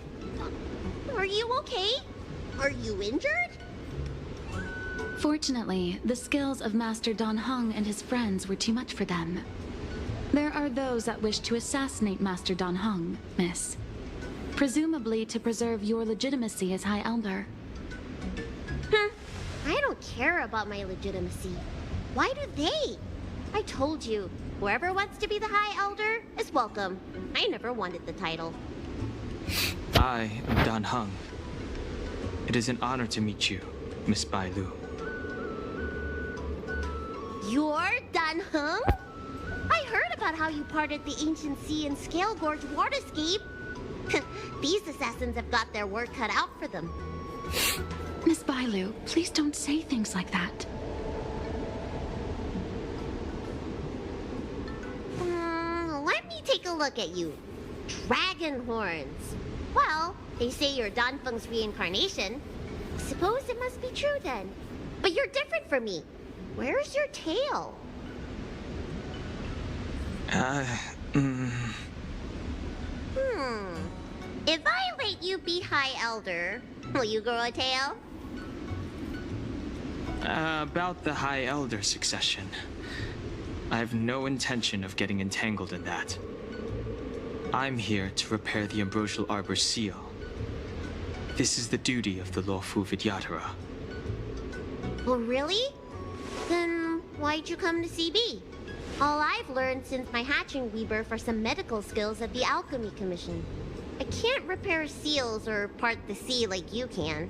Are you okay? Are you injured? Fortunately, the skills of Master Dan Heng and his friends were too much for them. There are those that wish to assassinate Master Dan Heng, Miss. Presumably to preserve your legitimacy as High Elder. Huh. I don't care about my legitimacy. Why do they? I told you, whoever wants to be the High Elder is welcome. I never wanted the title. I am Dan Heng. It is an honor to meet you, Miss Bailu. You're Dan Heng? I heard about how you parted the ancient sea and Scale Gorge waterscape. These assassins have got their work cut out for them. Miss Bailu, please don't say things like that. Let me take a look at you. Dragon horns. Well, they say you're Dan Feng's reincarnation. Suppose it must be true then. But you're different from me. Where's your tail? If I let you be High Elder, will you grow a tail? About the High Elder succession. I have no intention of getting entangled in that. I'm here to repair the Ambrosial Arbor's seal. This is the duty of the lawful Vidyadhara. Oh, really? Then why'd you come to CB? All I've learned since my hatching rebirth are some medical skills at the Alchemy Commission. I can't repair seals or part the sea like you can.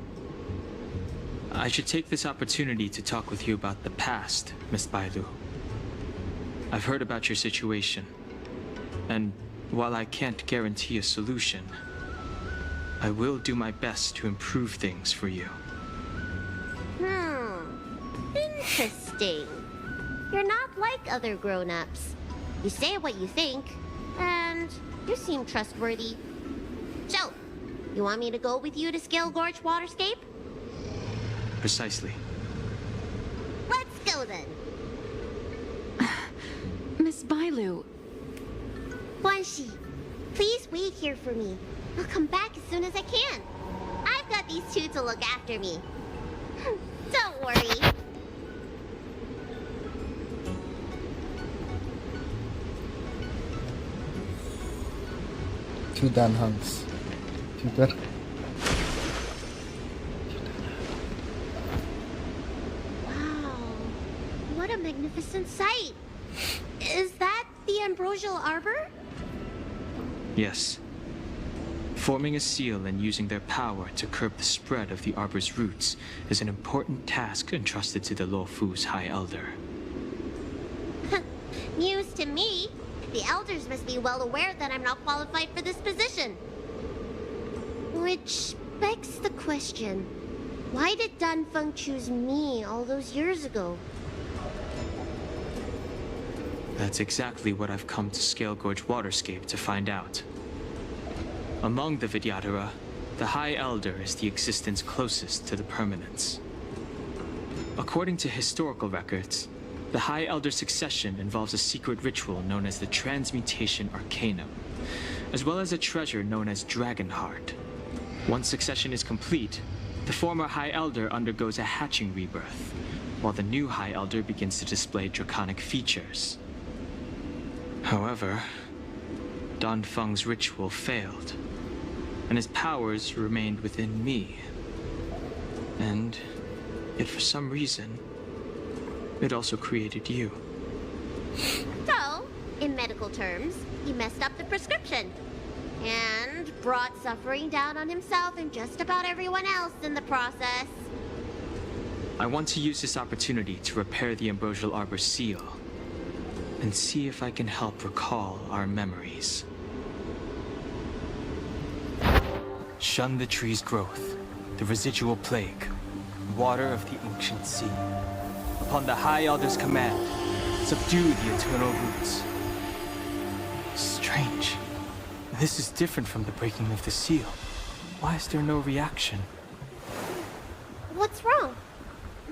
I should take this opportunity to talk with you about the past, Miss Bailu. I've heard about your situation, and while I can't guarantee a solution, I will do my best to improve things for you. Interesting. You're not like other grown-ups. You say what you think, and you seem trustworthy. So, you want me to go with you to Scale Gorge Waterscape? Precisely. Let's go then. Miss Bailu. Guanxi, please wait here for me. I'll come back as soon as I can. I've got these two to look after me. Don't worry. Two Dan Hunks. Two Dan. Wow. What a magnificent sight. Is that the Ambrosial Arbor? Yes. Forming a seal and using their power to curb the spread of the Arbor's roots is an important task entrusted to the Luofu's High Elder. News to me. The elders must be well aware that I'm not qualified for this position. Which begs the question, why did Dunfeng choose me all those years ago? That's exactly what I've come to Scale Gorge Waterscape to find out. Among the Vidyadhara, the High Elder is the existence closest to the permanence. According to historical records, the High Elder succession involves a secret ritual known as the Transmutation Arcanum, as well as a treasure known as Dragon Heart. Once succession is complete, the former High Elder undergoes a hatching rebirth, while the new High Elder begins to display draconic features. However, Dunfeng's ritual failed, and his powers remained within me. And yet for some reason, it also created you. So, in medical terms, he messed up the prescription. And brought suffering down on himself and just about everyone else in the process. I want to use this opportunity to repair the Ambrosial Arbor seal, and see if I can help recall our memories. Shun the tree's growth, the residual plague, water of the ancient sea. Upon the High Elder's command, subdue the eternal roots. Strange. This is different from the breaking of the seal. Why is there no reaction? What's wrong?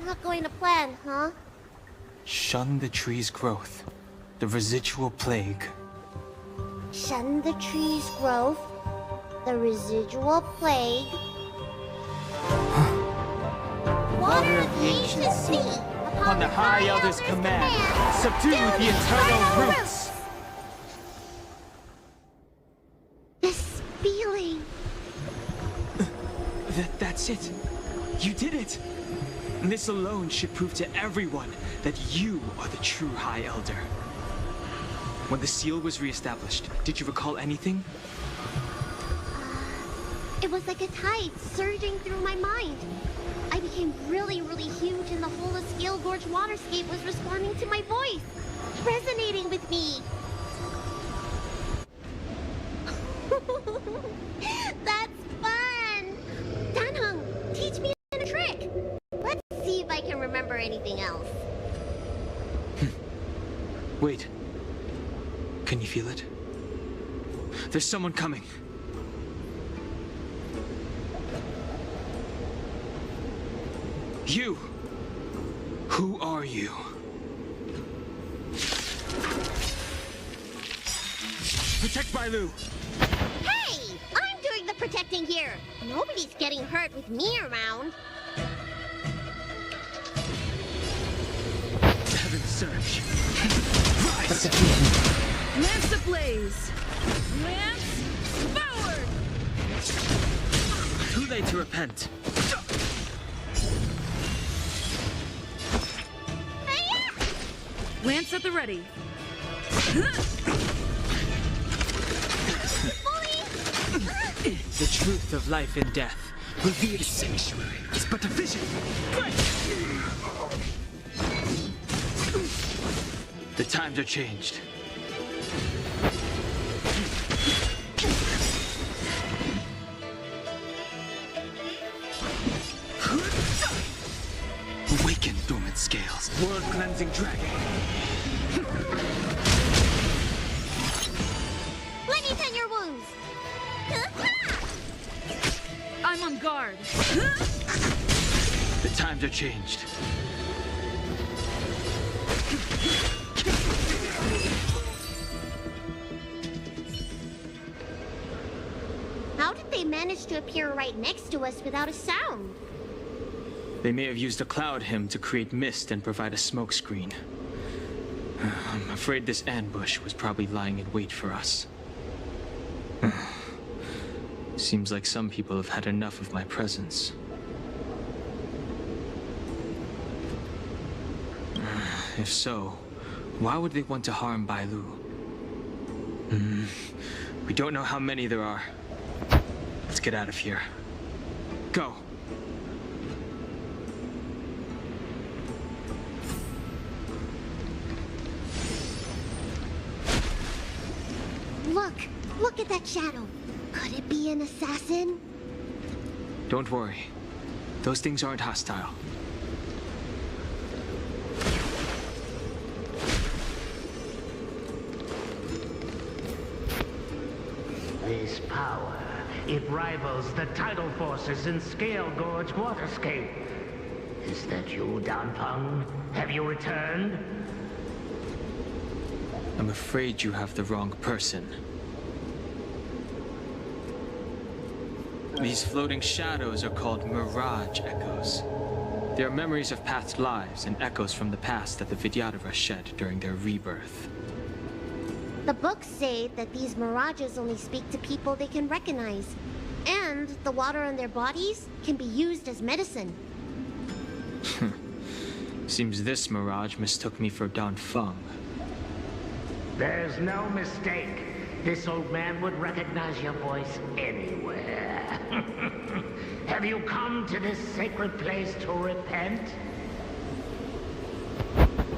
Not going to plan, huh? Shun the tree's growth, the residual plague. Shun the tree's growth, the residual plague. Water of the ancient sea. Upon the High Elder's command, subdue the eternal roots. This feeling. That's it. You did it. This alone should prove to everyone that you are the true High Elder. When the seal was reestablished, did you recall anything? It was like a tide surging through my mind. I became really huge, and the whole of Scale Gorge Waterscape was responding to my voice, resonating with me. That's fun! Danheng, teach me a trick. Let's see if I can remember anything else. Wait. Can you feel it? There's someone coming. You! Who are you? Protect Bailu! Hey! I'm doing the protecting here. Nobody's getting hurt with me around. Heaven surge. Rise! Lance ablaze! Lance forward! Too late to repent. Lance at the ready. The truth of life and death will be a sanctuary. It's but a vision. The times are changed. Awaken, dormant scales. World-cleansing dragon. Let me tend your wounds. I'm on guard. The times are changed. How did they manage to appear right next to us without a sound? They may have used a cloud hymn to create mist and provide a smokescreen. I'm afraid this ambush was probably lying in wait for us. Seems like some people have had enough of my presence. If so, why would they want to harm Bailu? We don't know how many there are. Let's get out of here. Go! Look at that shadow. Could it be an assassin? Don't worry. Those things aren't hostile. This power, it rivals the tidal forces in Scale Gorge Waterscape. Is that you, Danfeng? Have you returned? I'm afraid you have the wrong person. These floating shadows are called Mirage Echoes. They are memories of past lives and echoes from the past that the Vidyadhara shed during their rebirth. The books say that these mirages only speak to people they can recognize. And the water in their bodies can be used as medicine. Seems this mirage mistook me for Danfeng. There's no mistake. This old man would recognize your voice anywhere. Have you come to this sacred place to repent?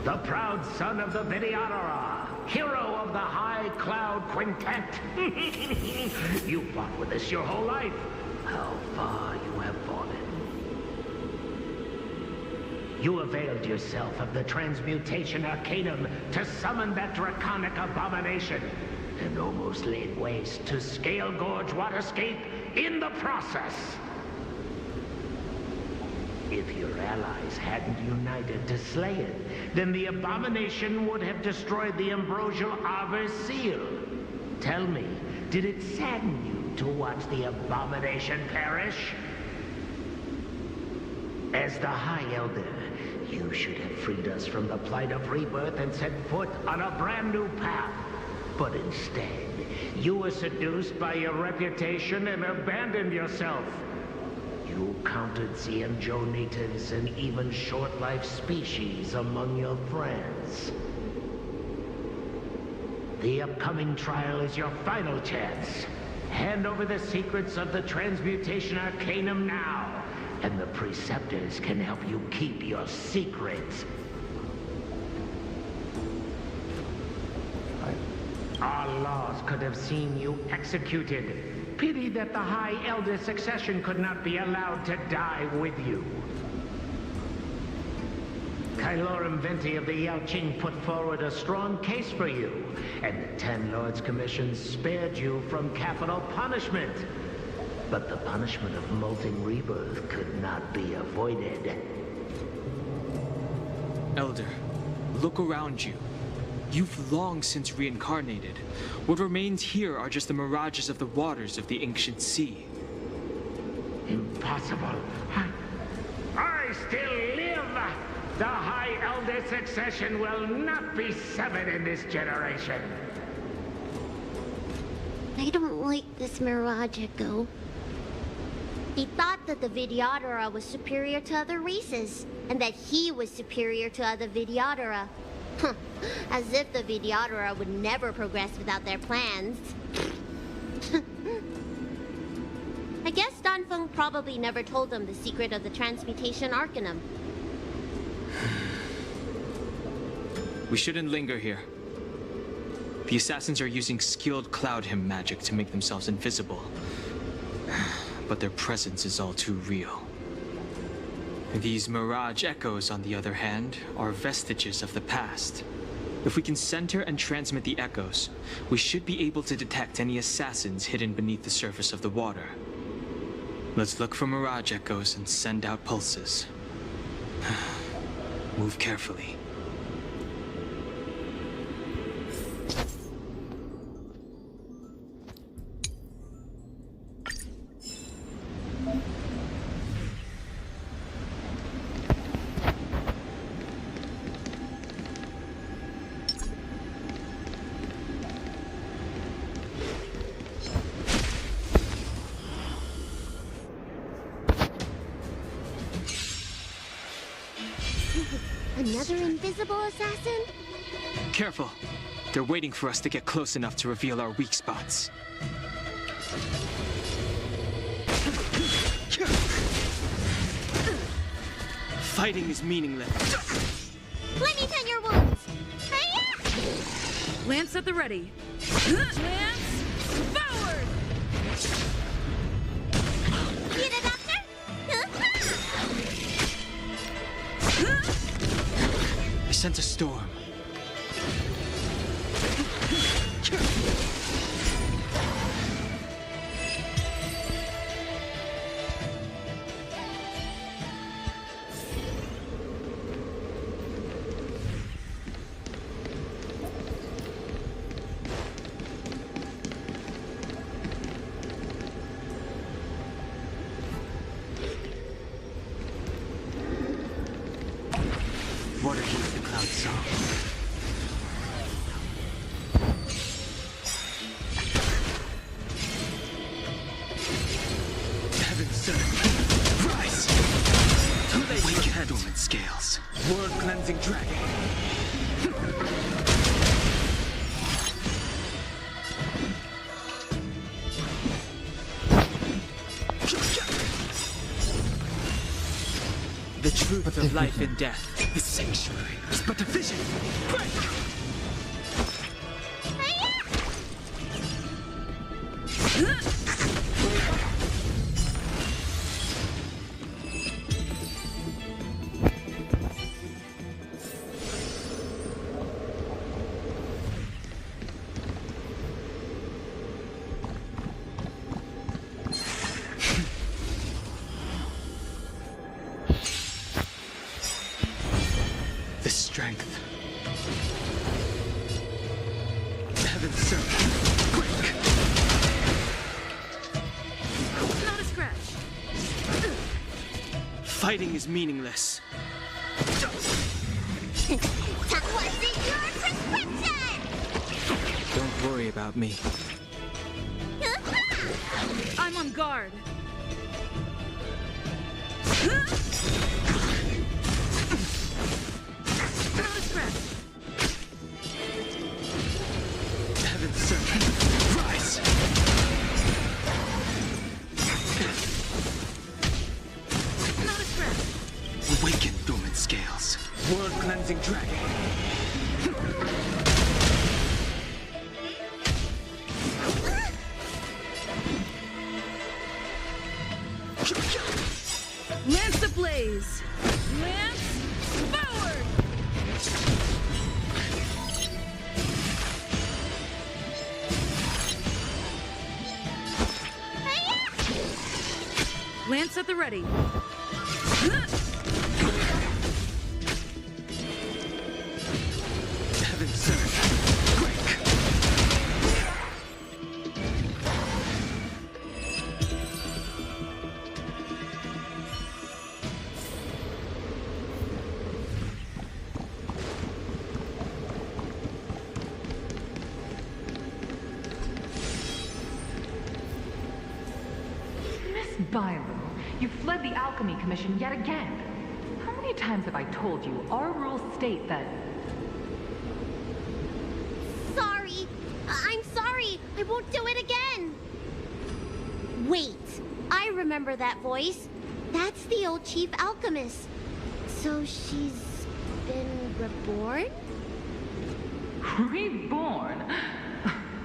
The proud son of the Vidyadhara, hero of the High Cloud Quintet. You fought with us your whole life. How far you have fallen. You availed yourself of the Transmutation Arcanum to summon that draconic abomination, and almost laid waste to Scale Gorge Waterscape in the process. If your allies hadn't united to slay it, then the abomination would have destroyed the Ambrosial Arbor's seal. Tell me, did it sadden you to watch the abomination perish? As the High Elder, you should have freed us from the plight of rebirth and set foot on a brand new path. But instead, you were seduced by your reputation and abandoned yourself. You counted Xianzhou natives and even short-life species among your friends. The upcoming trial is your final chance. Hand over the secrets of the Transmutation Arcanum now, and the Preceptors can help you keep your secrets. Our laws could have seen you executed. Pity that the High Elder succession could not be allowed to die with you. Kylorum Venti of the Yaoqing put forward a strong case for you, and the Ten Lords Commission spared you from capital punishment. But the punishment of molting rebirth could not be avoided. Elder, look around you. You've long since reincarnated. What remains here are just the mirages of the waters of the ancient sea. Impossible. I still live! The High Elder succession will not be severed in this generation. I don't like this Mirage Echo. He thought that the Vidyadhara was superior to other races, and that he was superior to other Vidyadhara. As if the Vidyadhara would never progress without their plans. I guess Danfeng probably never told them the secret of the Transmutation Arcanum. We shouldn't linger here. The assassins are using skilled cloud hymn magic to make themselves invisible. But their presence is all too real. These Mirage Echoes, on the other hand, are vestiges of the past. If we can center and transmit the echoes, we should be able to detect any assassins hidden beneath the surface of the water. Let's look for Mirage Echoes and send out pulses. Move carefully. Another invisible assassin? Careful. They're waiting for us to get close enough to reveal our weak spots. Fighting is meaningless. Let me tend your wounds! Lance at the ready. Lance! sense a storm. Water keeps the clouds soft. Heaven's son, rise! Too late. Awaken dormant scales. World cleansing dragon. The truth of life and death. The sanctuary is but a vision. Break! The strength. Heaven's servant. Break! Not a scratch. Fighting is meaningless. That wasn't your prescription! Don't worry about me. I'm on guard. Not a scratch. Heaven's servant. Rise! Not a scratch. Awaken dormant scales. World cleansing dragon. Lance ablaze. Lance forward. Lance at the ready. Heaven's servant. Break! Miss Bilo, you fled the Alchemy Commission yet again. How many times have I told you our rules state that... Sorry. I'm sorry. I won't do it again. Wait. I remember that voice. That's the old chief alchemist. So she's been reborn? Reborn?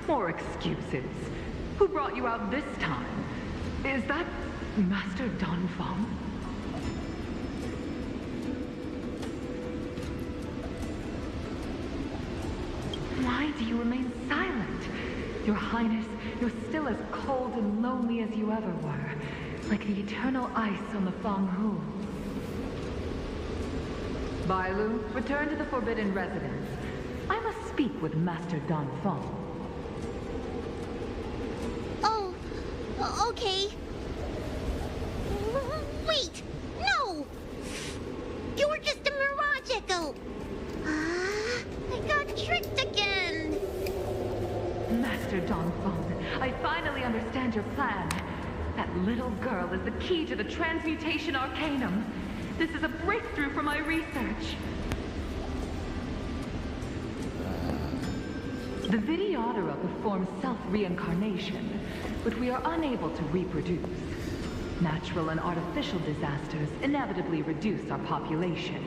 More excuses. Who brought you out this time? Is that Master Don Fong? Why do you remain silent? Your Highness, you're still as cold and lonely as you ever were, like the eternal ice on the Fanghu. Bailu, return to the Forbidden Residence. I must speak with Master Don Fong. Oh, okay. Wait! No! You were just a mirage echo! I got tricked again! Master Don Fong, I finally understand your plan. That little girl is the key to the transmutation arcanum. This is a breakthrough for my research. The Vidyadhara performs self-reincarnation, but we are unable to reproduce. Natural and artificial disasters inevitably reduce our population.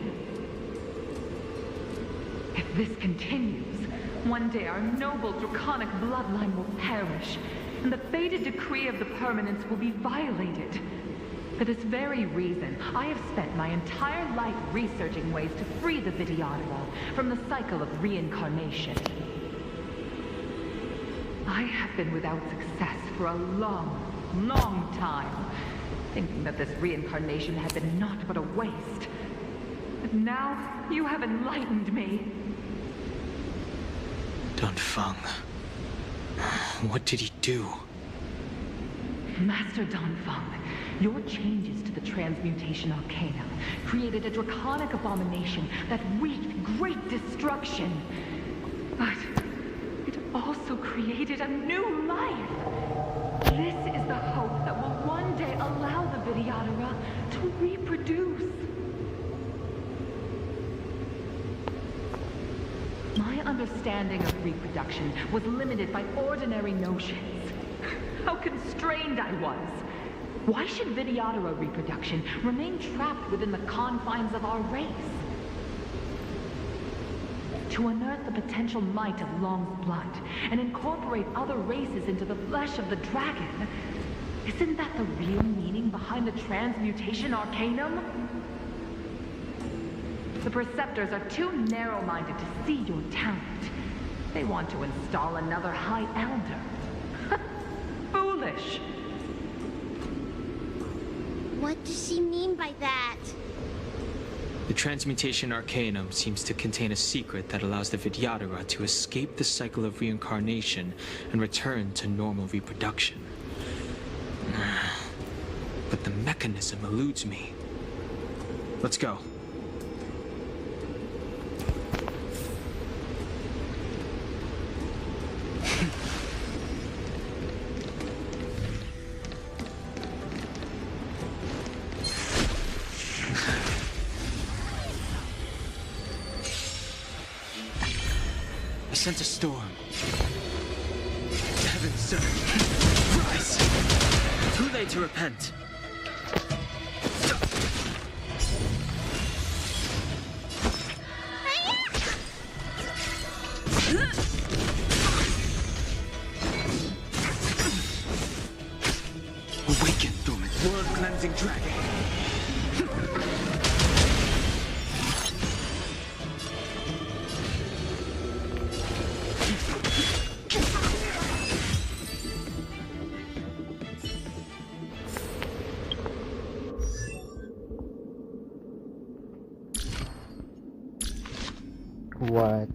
If this continues, one day our noble draconic bloodline will perish, and the fated decree of the permanence will be violated. For this very reason, I have spent my entire life researching ways to free the Vidyadhara from the cycle of reincarnation. I have been without success for a long time, thinking that this reincarnation had been naught but a waste. But now, you have enlightened me. Danfeng. What did he do? Master Danfeng, your changes to the transmutation arcana created a draconic abomination that wreaked great destruction. But it also created a new life. This is the hope that will one day allow the Vidyadhara to reproduce. My understanding of reproduction was limited by ordinary notions. How constrained I was. Why should Vidyadhara reproduction remain trapped within the confines of our race? To unearth the potential might of Long's blood and incorporate other races into the flesh of the dragon, isn't that the real meaning behind the transmutation arcanum? The Preceptors are too narrow-minded to see your talent. They want to install another High Elder. Foolish! What does she mean by that? The transmutation arcanum seems to contain a secret that allows the Vidyadhara to escape the cycle of reincarnation and return to normal reproduction. But the mechanism eludes me. Let's go. I sense a storm. Heaven surge. Rise! Too late to repent. Awaken, dormant world-cleansing dragon. What?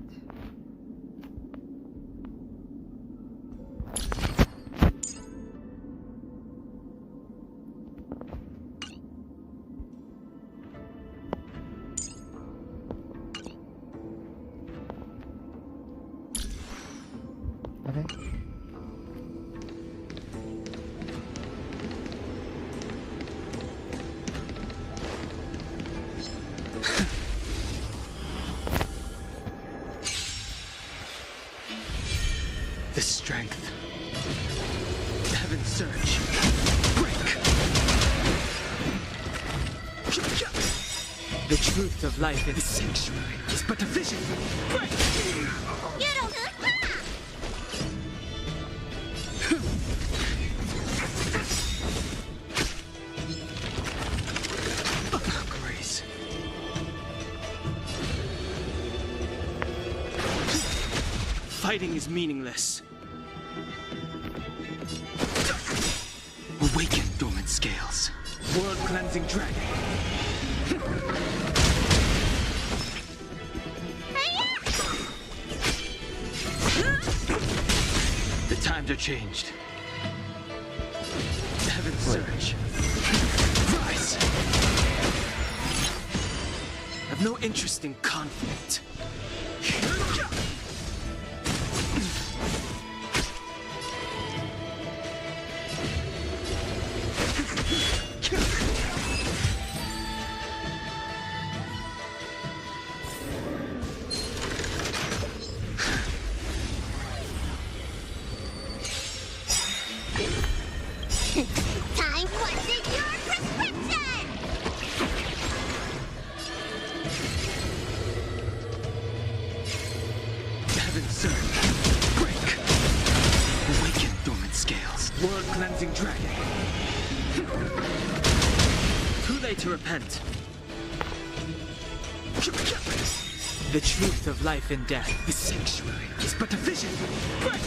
Okay. The strength. Heaven surge. Break. The truth of life in the sanctuary is but a vision. Break. Grace. Fighting is meaningless. Awaken, dormant scales. World-cleansing dragon. The times are changed. Heaven surge. Rise! I've no interest in conflict. Time for your prescription! Heaven surge. Break. Awaken, dormant scales. World-cleansing dragon. late to repent. The truth of life and death. The sanctuary is but a vision. Break!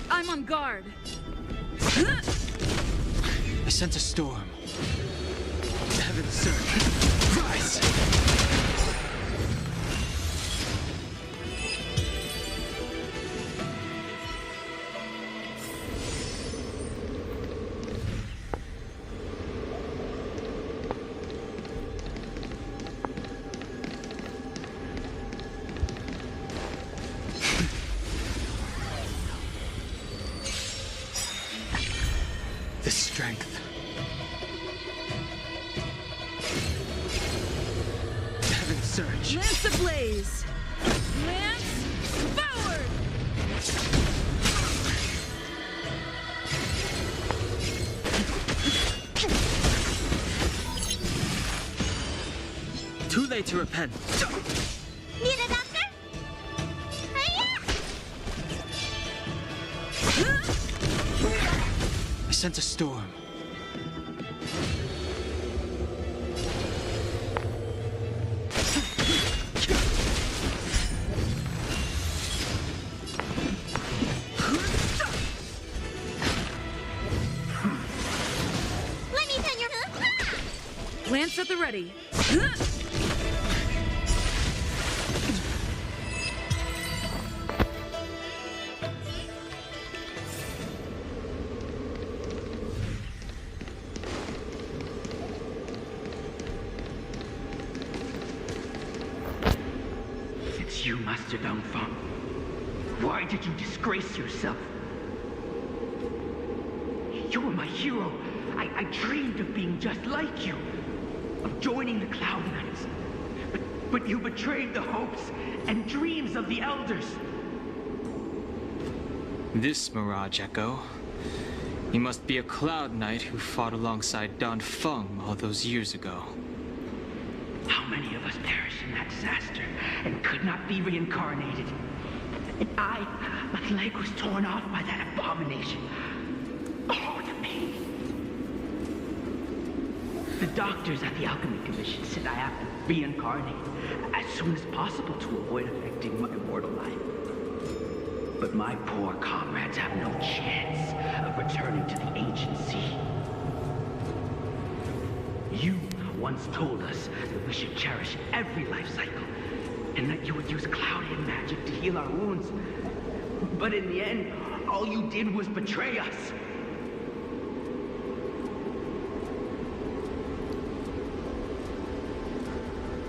I'm on guard. I sense a storm. The heavens surge. Rise! The strength. The heavens surge. Lance ablaze! Lance forward! Too late to repent. Need a doctor? I sense a storm. Let me pin your... Lance at the ready. It's you, Master Dongfeng. Why did you disgrace yourself? You were my hero. I dreamed of being just like you, of joining the Cloud Knights. But you betrayed the hopes and dreams of the Elders. This Mirage Echo. You must be a Cloud Knight who fought alongside Dongfeng all those years ago. How many of us perished in that disaster and could not be reincarnated? And my leg was torn off by that abomination. Oh, the pain. The doctors at the Alchemy Commission said I have to reincarnate as soon as possible to avoid affecting my mortal life. But my poor comrades have no chance of returning to the ancient sea. You once told us that we should cherish every life cycle, and that you would use cloud-hid magic to heal our wounds. But in the end, all you did was betray us.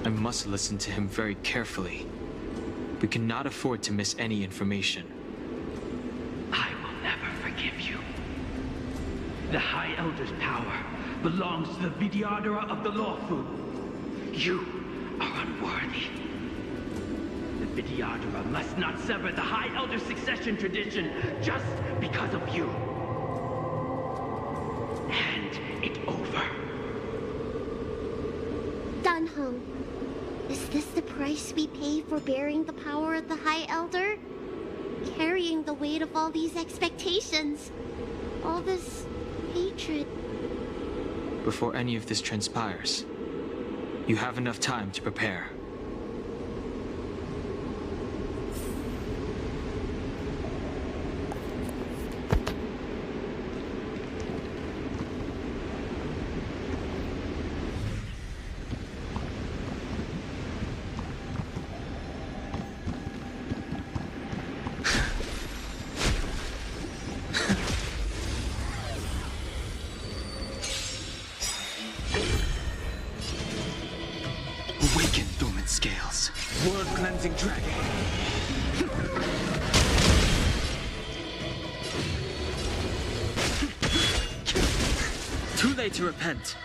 I must listen to him very carefully. We cannot afford to miss any information. I will never forgive you. The High Elder's power belongs to the Vidyadhara of the Lawfu. You are unworthy. The Vidyadhara must not sever the High Elder's succession tradition just because of you. Hand it over. Dunhong, is this the price we pay for bearing the power of the High Elder? Carrying the weight of all these expectations. All this hatred. Before any of this transpires, you have enough time to prepare. Awaken, dormant scales. World-cleansing dragon. Too late to repent.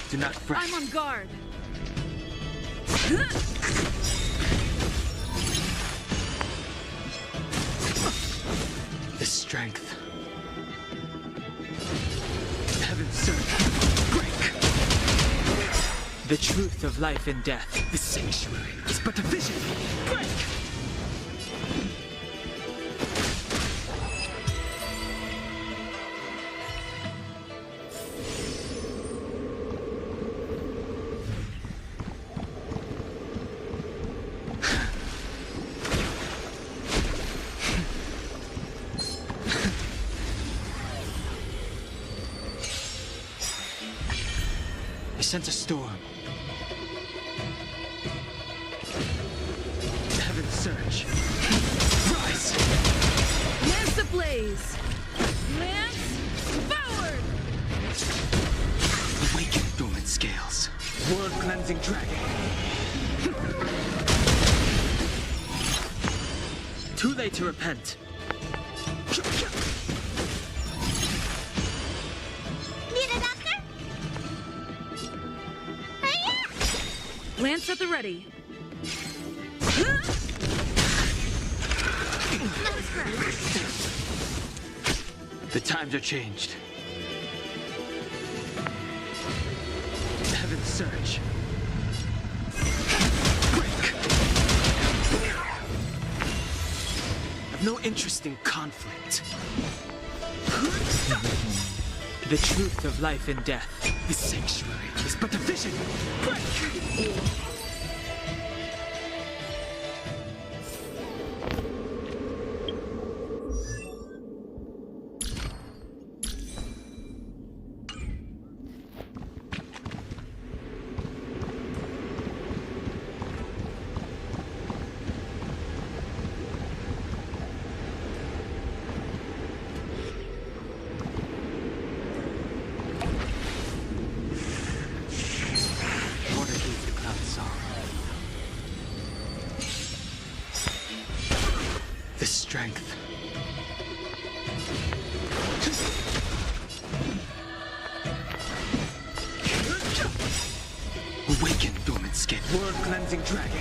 Do not fret. I'm on guard. The strength. Heaven's surge. Break. The truth of life and death. The sanctuary is but a vision. Break. sense a storm. Heaven surge. Rise! Lance ablaze! Lance forward! Awaken dormant scales. World cleansing dragon. Too late to repent. Need a doctor? Hiya! Lance at the ready. The times are changed. Heaven surge. Break. I've no interest in conflict. The truth of life and death. The sanctuary is but a vision. Break. The strength. Awaken, dormant skin. World cleansing dragon.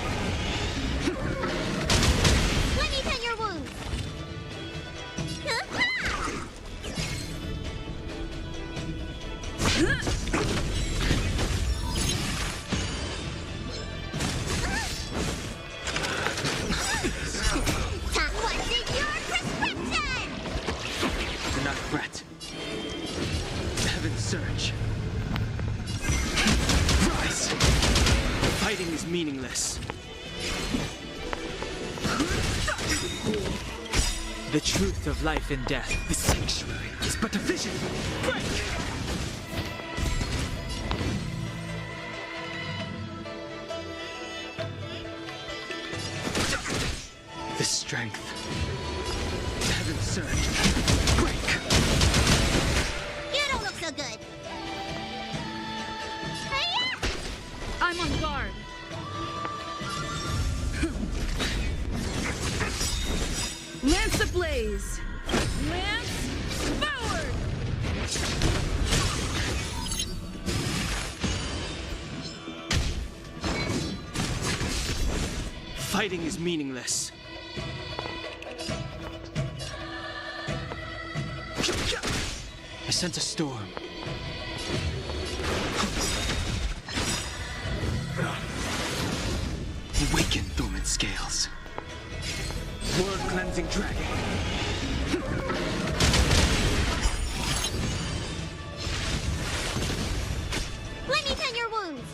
Let me tend your wounds. What's in your prescription? Do not fret. Heaven surge. Rise! Fighting is meaningless. The truth of life and death. The sanctuary is but a vision. Break! The strength. Heaven surge. Break! You don't look so good. Hiya! I'm on guard. Lance ablaze! Lance forward! Fighting is meaningless. I sense a storm. Awaken, dormant scales. World cleansing dragon. Let me tend your wounds.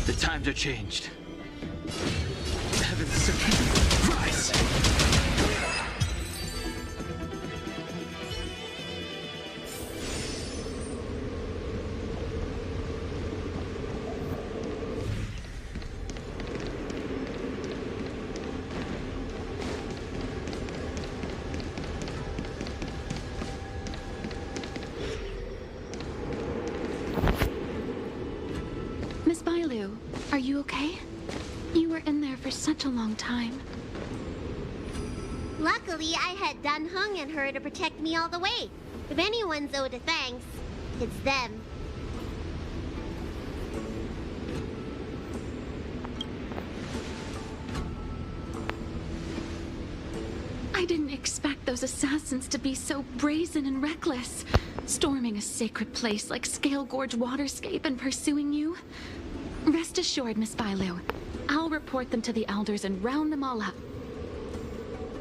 The times are changed. Heaven surge. Rise! Miss Bailu, are you okay? You were in there for such a long time. Luckily, I had Dun Hung and her to protect me all the way. If anyone's owed a thanks, it's them. I didn't expect those assassins to be so brazen and reckless, storming a sacred place like Scale Gorge Waterscape and pursuing you. Rest assured, Miss Bailu, I'll report them to the elders and round them all up.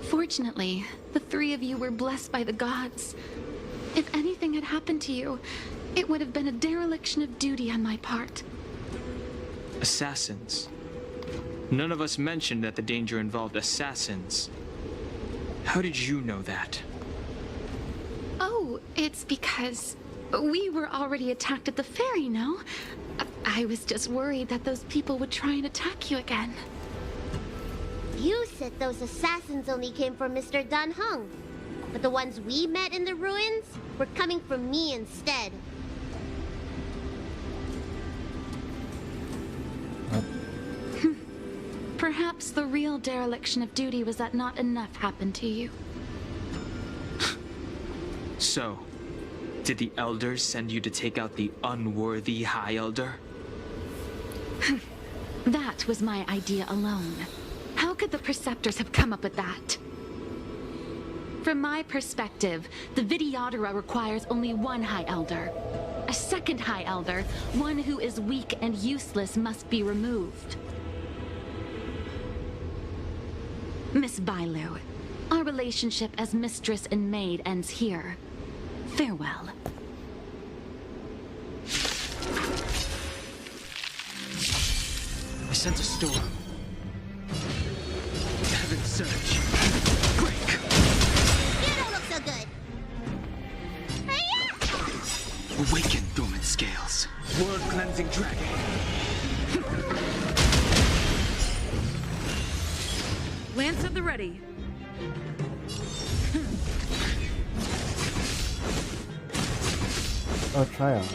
Fortunately, the three of you were blessed by the gods. If anything had happened to you, it would have been a dereliction of duty on my part. Assassins. None of us mentioned that the danger involved assassins. How did you know that? Oh, Oh, it's because we were already attacked at the ferry, no? I was just worried that those people would try and attack you again. You said those assassins only came from Mr. Dan Heng, but the ones we met in the ruins were coming from me instead. Perhaps the real dereliction of duty was that not enough happened to you. So, did the elders send you to take out the unworthy High Elder? That was my idea alone. How could the Preceptors have come up with that? From my perspective, the Videodora requires only one High Elder. A second High Elder, one who is weak and useless, must be removed. Miss Bailu, our relationship as mistress and maid ends here. Farewell. I sent a storm. Heaven surge. Break. You don't look so good. Hiya! Awaken dormant scales. World cleansing dragon. Lance at the ready. Oh, try out.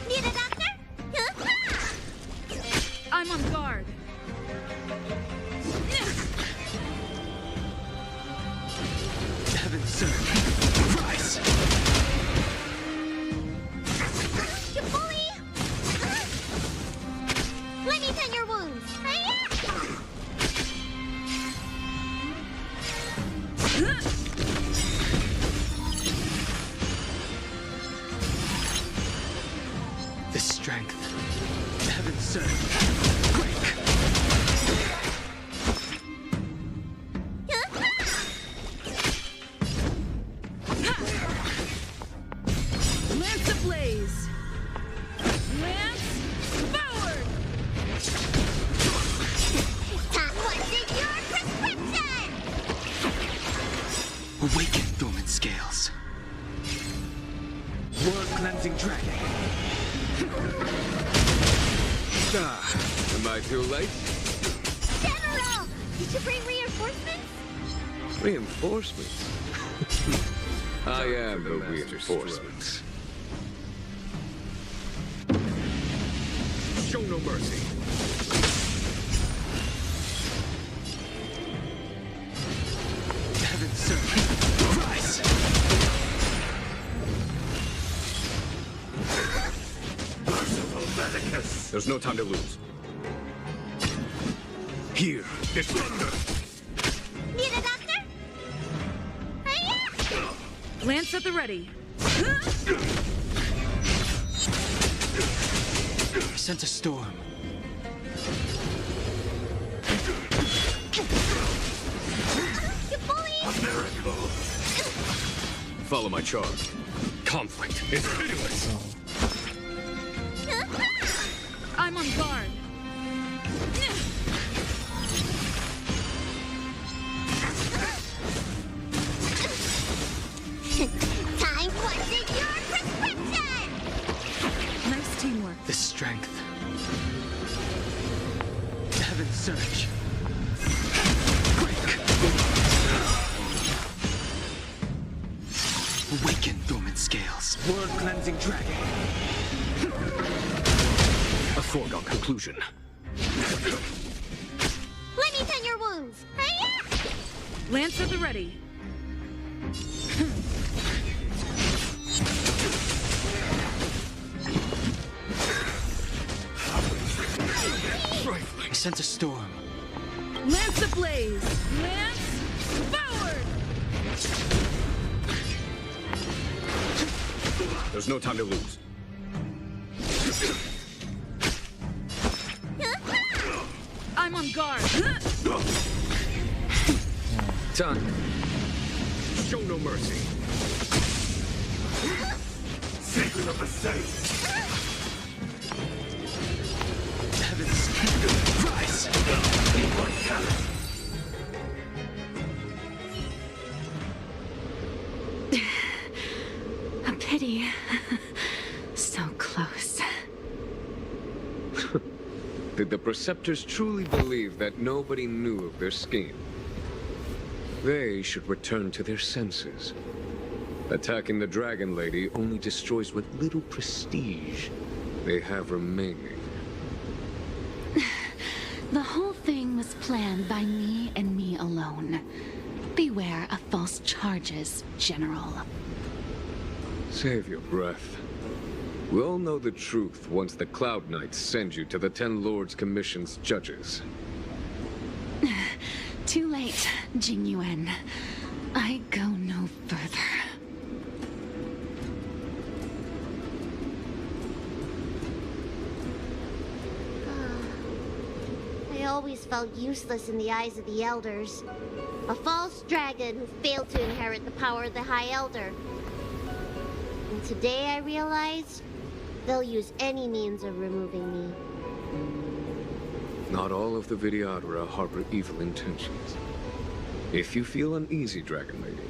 Need a doctor? I'm on guard. Heaven surge. Rise. You bully! Let me tend your wounds. Hiya! The strength. Heaven surge. Break. Lance ablaze. Lance forward. Time wasted your prescription! Awaken dormant scales. World cleansing dragon. Am I too late? General! Did you bring reinforcements? Reinforcements? I am the reinforcements. Show no mercy. Heaven surge. Rise. There's no time to lose. Here is thunder. Need a doctor? Hiya! Lance at the ready. I sent a storm. You bully! Miracle. Follow my charge. Conflict is pitiless. I'm on guard. Time wasted your prescription! Nice teamwork. The strength. Heaven surge. Break. Awaken dormant scales. World cleansing dragon. A foregone conclusion. Let me tend your wounds. Hiya! Lance at the ready. I sent a storm. Lance ablaze. Lance forward. There's no time to lose. I'm on guard. Time. Show no mercy. Secret of the safe. Heavens. Rise. Did the Preceptors truly believe that nobody knew of their scheme? They should return to their senses. Attacking the Dragon Lady only destroys what little prestige they have remaining. The whole thing was planned by me and me alone. Beware of false charges, General. Save your breath. We all know the truth once the Cloud Knights send you to the Ten Lords Commission's judges. Too late, Jing Yuan. I go no further. I always felt useless in the eyes of the Elders. A false dragon who failed to inherit the power of the High Elder. And today I realized they'll use any means of removing me. Not all of the Vidyadhara harbor evil intentions. If you feel uneasy, Dragon Lady,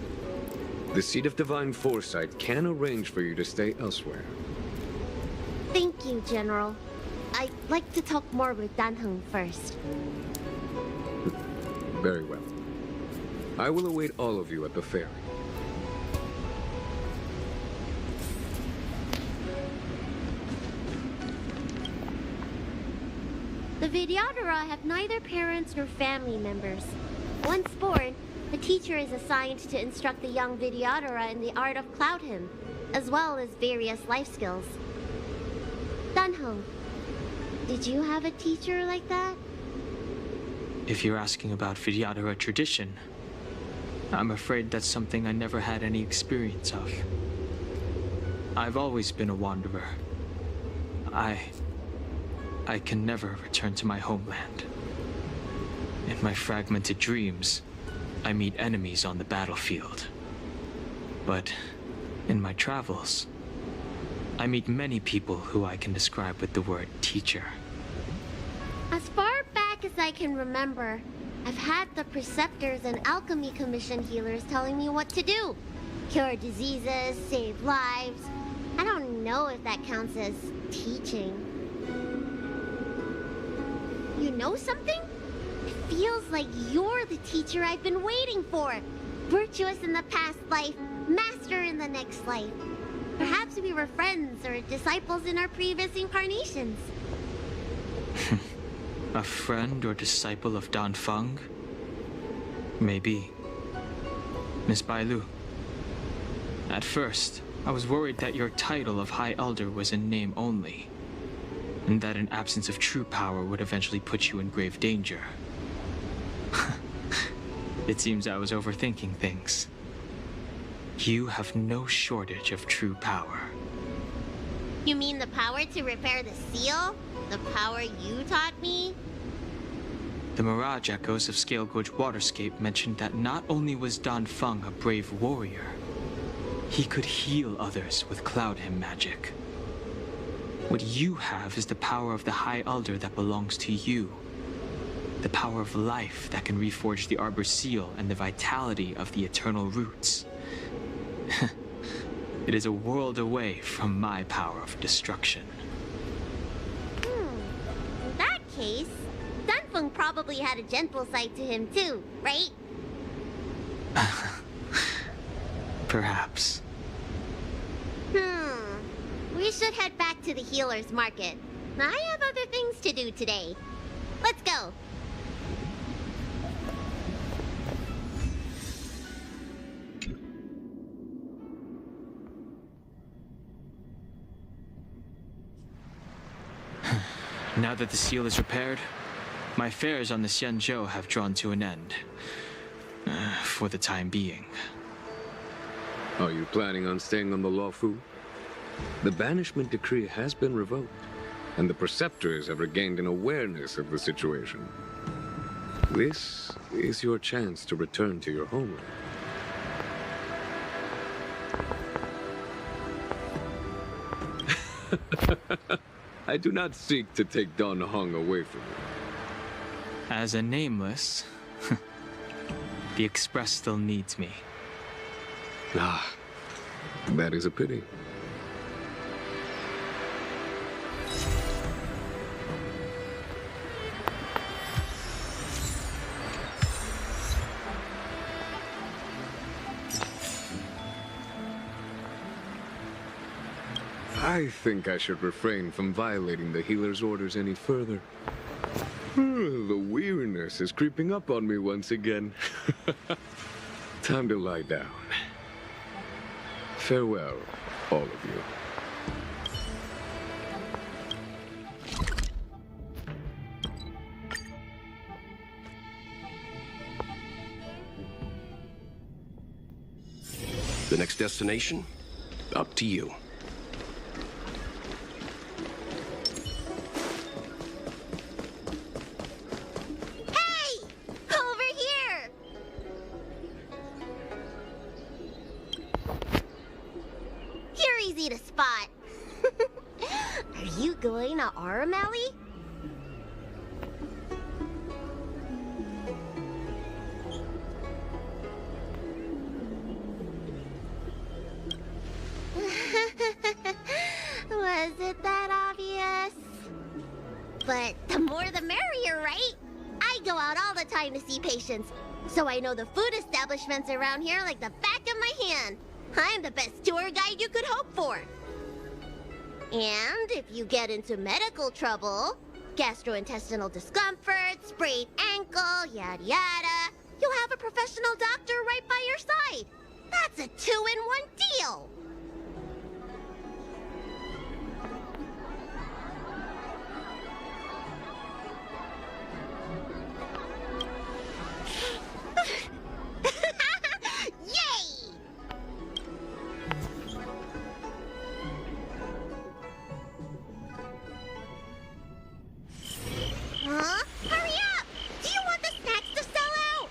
the Seat of Divine Foresight can arrange for you to stay elsewhere. Thank you, General. I'd like to talk more with Danheng first. Very well. I will await all of you at the ferry. The Vidyadhara have neither parents nor family members. Once born, a teacher is assigned to instruct the young Vidyadhara in the art of Cloud Hymn, as well as various life skills. Danheng, did you have a teacher like that? If you're asking about Vidyadhara tradition, I'm afraid that's something I never had any experience of. I've always been a wanderer. I can never return to my homeland. In my fragmented dreams, I meet enemies on the battlefield. But in my travels, I meet many people who I can describe with the word teacher. As far back as I can remember, I've had the Preceptors and Alchemy Commission healers telling me what to do. Cure diseases, save lives. I don't know if that counts as teaching. You know something? It feels like you're the teacher I've been waiting for. Virtuous in the past life, master in the next life. Perhaps we were friends or disciples in our previous incarnations. A friend or disciple of Dan Feng? Maybe. Miss Bailu. At first, I was worried that your title of High Elder was in name only, and that an absence of true power would eventually put you in grave danger. It seems I was overthinking things. You have no shortage of true power. You mean the power to repair the seal? The power you taught me? The Mirage Echoes of Scale Gorge Waterscape mentioned that not only was Dan Feng a brave warrior, he could heal others with Cloud Hymn magic. What you have is the power of the High Elder that belongs to you. The power of life that can reforge the Arbor Seal and the vitality of the Eternal Roots. It is a world away from my power of destruction. In that case, Danfeng probably had a gentle side to him too, right? Perhaps. We should head back to the healer's market. I have other things to do today. Let's go. Now that the seal is repaired, my affairs on the Xianzhou have drawn to an end. For the time being. Are you planning on staying on the Luofu? The banishment decree has been revoked, and the Preceptors have regained an awareness of the situation. This is your chance to return to your homeland. I do not seek to take Dan Heng away from you. As a nameless, the Express still needs me. Ah, that is a pity. I think I should refrain from violating the healer's orders any further. The weariness is creeping up on me once again. Time to lie down. Farewell, all of you. The next destination? Up to you. Hey! Over here! You're easy to spot. Are you going to Aramali? Was it that obvious? But the more the merrier, right? I go out all the time to see patients, so I know the food establishments around here like the back of my hand. I'm the best tour guide you could hope for. And if you get into medical trouble, gastrointestinal discomfort, sprained ankle, yada yada, you'll have a professional doctor right by your side. That's a 2-in-1 deal. Yay! Huh? Hurry up! Do you want the snacks to sell out?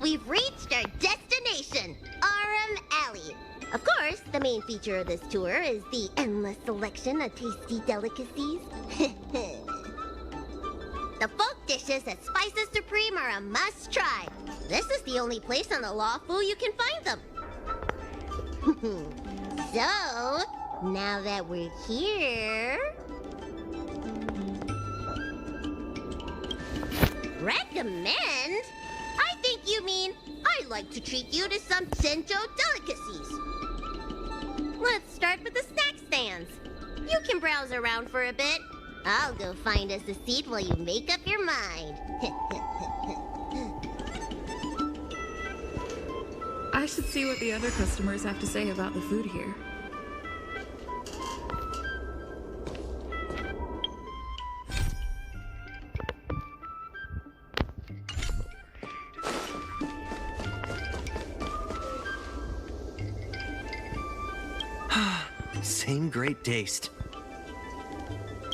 We've reached our destination, Aram Alley. Of course, the main feature of this tour is the endless selection of tasty delicacies. The folk dishes at Spices Supreme are a must-try. This is the only place on the Lawful you can find them. So, now that we're here... Recommend? I think you mean I'd like to treat you to some Senjo delicacies. Let's start with the snack stands. You can browse around for a bit. I'll go find us a seat while you make up your mind. I should see what the other customers have to say about the food here. Same great taste.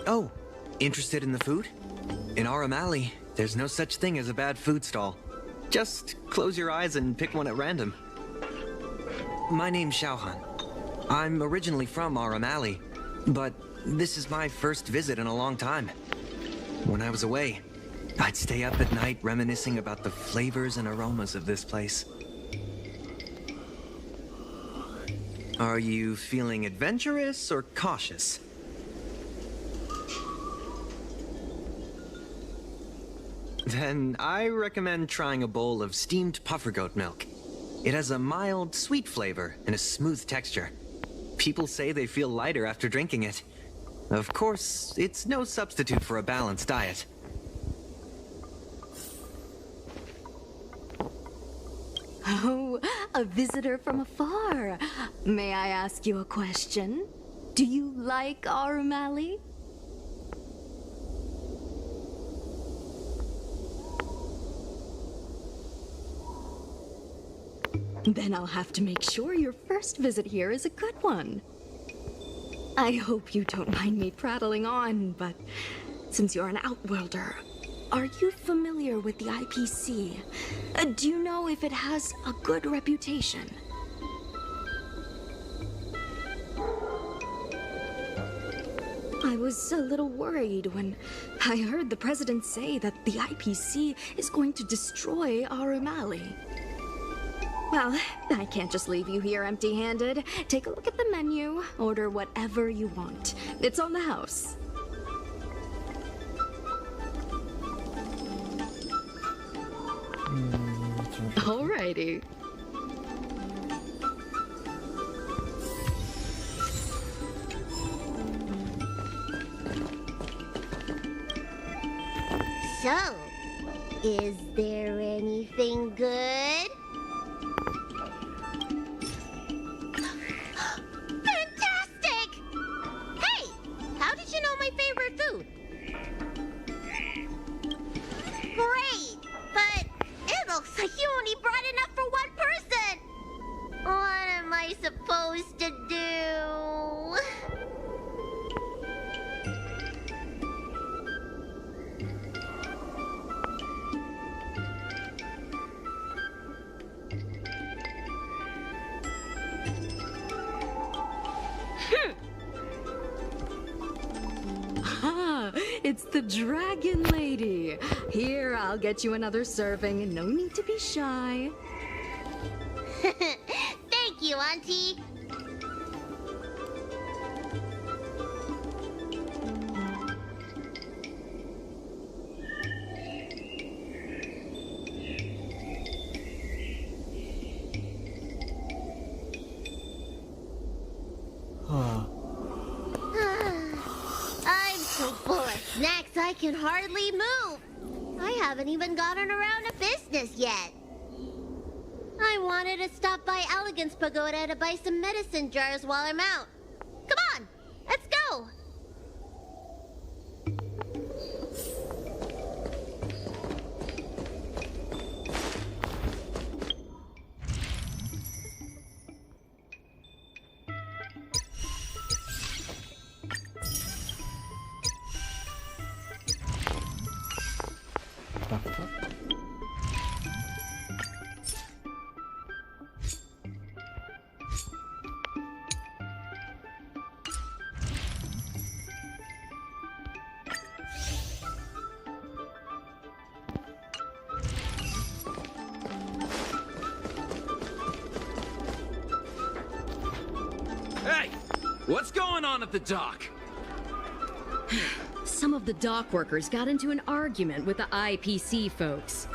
Oh, interested in the food? In Aram Alley, there's no such thing as a bad food stall. Just close your eyes and pick one at random. My name's Xiaohan. I'm originally from Aram Alley, but this is my first visit in a long time. When I was away, I'd stay up at night reminiscing about the flavors and aromas of this place. Are you feeling adventurous or cautious? Then I recommend trying a bowl of steamed puffer goat milk. It has a mild, sweet flavor and a smooth texture. People say they feel lighter after drinking it. Of course, it's no substitute for a balanced diet. Oh, a visitor from afar. May I ask you a question? Do you like Aram Alley? Then I'll have to make sure your first visit here is a good one. I hope you don't mind me prattling on, but since you're an outworlder, are you familiar with the IPC? Do you know if it has a good reputation? I was a little worried when I heard the president say that the IPC is going to destroy our O'Malley. Well, I can't just leave you here empty-handed. Take a look at the menu, order whatever you want. It's on the house. Alrighty. So, is there anything good? Fantastic! Hey, how did you know my favorite food? Great, but it looks like you only brought enough for one person. What am I supposed to do? Ah, it's the Dragon Lady. Here, I'll get you another serving. No need to be shy. Thank you, Auntie. I'm so full of snacks I can hardly move. I haven't even gotten around to business yet. I wanted to stop by Elegance Pagoda to buy some medicine jars while I'm out. Come on, let's go. Hey! What's going on at the dock? Some of the dock workers got into an argument with the IPC folks.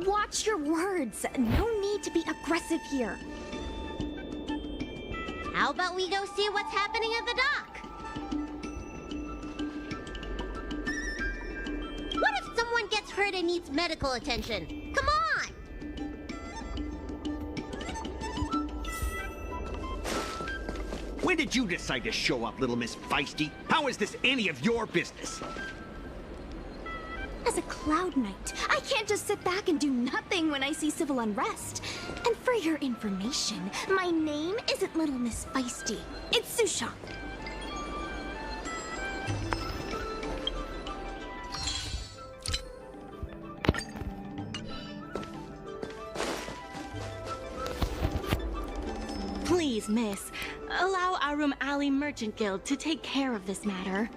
Watch your words. No need to be aggressive here. How about we go see what's happening at the dock? What if someone gets hurt and needs medical attention? Come on! When did you decide to show up, little Miss Feisty? How is this any of your business? As a Cloud Knight, I can't just sit back and do nothing when I see civil unrest. And for your information, my name isn't Little Miss Feisty. It's Susha. Please, miss, allow Arum Alley Merchant Guild to take care of this matter.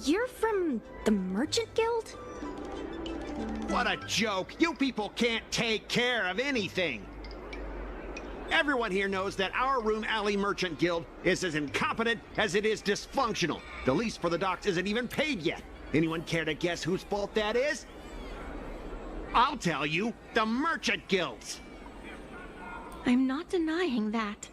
You're from the Merchant Guild? What a joke! You people can't take care of anything! Everyone here knows that our Room Alley Merchant Guild is as incompetent as it is dysfunctional. The lease for the docks isn't even paid yet. Anyone care to guess whose fault that is? I'll tell you, the Merchant Guild's! I'm not denying that.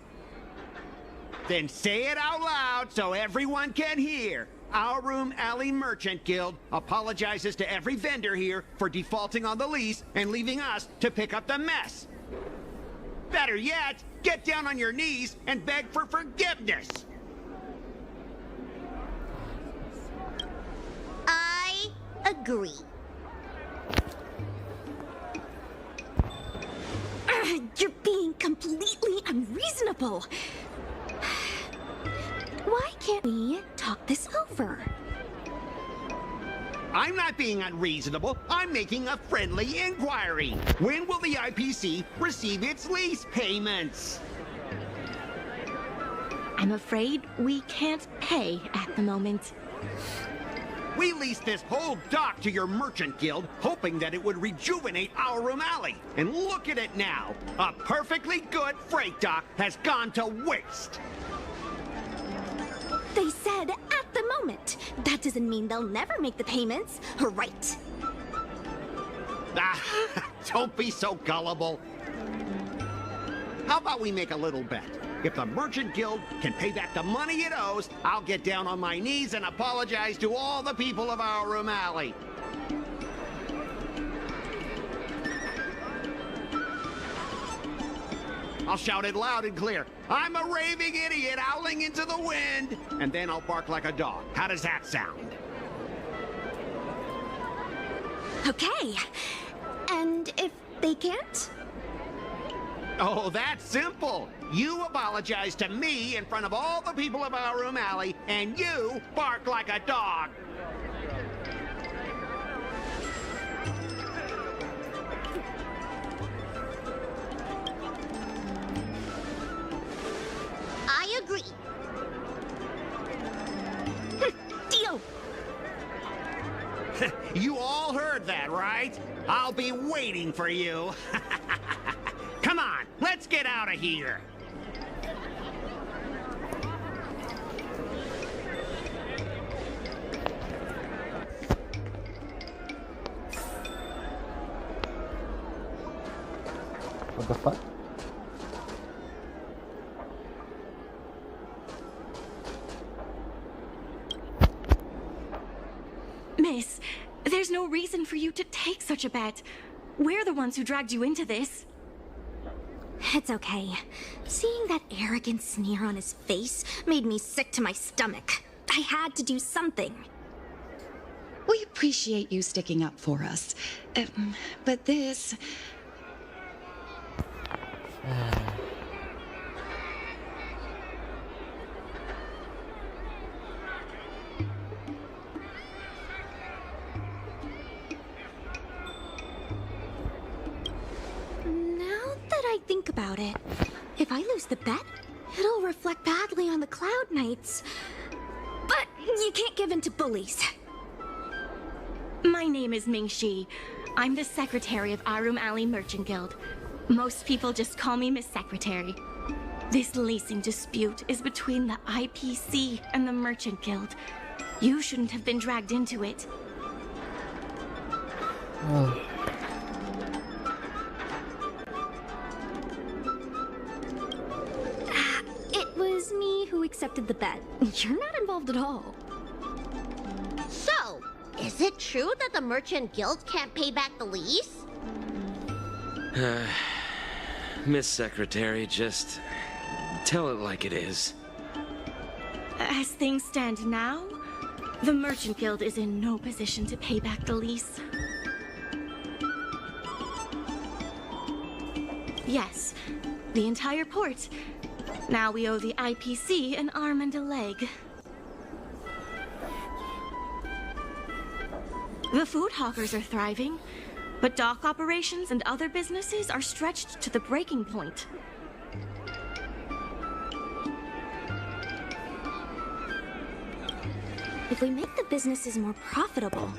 Then say it out loud so everyone can hear. Our Room Alley Merchant Guild apologizes to every vendor here for defaulting on the lease and leaving us to pick up the mess. Better yet, get down on your knees and beg for forgiveness. I agree. You're being completely unreasonable. Why can't we talk this over? I'm not being unreasonable. I'm making a friendly inquiry. When will the IPC receive its lease payments? I'm afraid we can't pay at the moment. We leased this whole dock to your merchant guild, hoping that it would rejuvenate our room alley. And look at it now. A perfectly good freight dock has gone to waste. They said at the moment. That doesn't mean they'll never make the payments, right? Ah, don't be so gullible. How about we make a little bet? If the Merchant Guild can pay back the money it owes, I'll get down on my knees and apologize to all the people of our room alley. I'll shout it loud and clear. I'm a raving idiot howling into the wind. And then I'll bark like a dog. How does that sound? Okay. And if they can't? Oh, that's simple. You apologize to me in front of all the people of our room alley, and you bark like a dog. I agree. Deal. You all heard that, right? I'll be waiting for you. Come on, let's get out of here. What the fuck? Miss, there's no reason for you to take such a bet. We're the ones who dragged you into this. It's okay. Seeing that arrogant sneer on his face made me sick to my stomach. I had to do something. We appreciate you sticking up for us. But this... Now that I think about it, if I lose the bet, it'll reflect badly on the Cloud Knights. But you can't give in to bullies. My name is Ming-Shi. I'm the secretary of Arum Alley Merchant Guild. Most people just call me Miss Secretary. This leasing dispute is between the IPC and the Merchant Guild. You shouldn't have been dragged into it. Oh. It was me who accepted the bet. You're not involved at all. So, is it true that the Merchant Guild can't pay back the lease? Miss Secretary, just tell it like it is. As things stand now, the Merchant Guild is in no position to pay back the lease. Yes, the entire port. Now we owe the IPC an arm and a leg. The food hawkers are thriving, but dock operations and other businesses are stretched to the breaking point. If we make the businesses more profitable,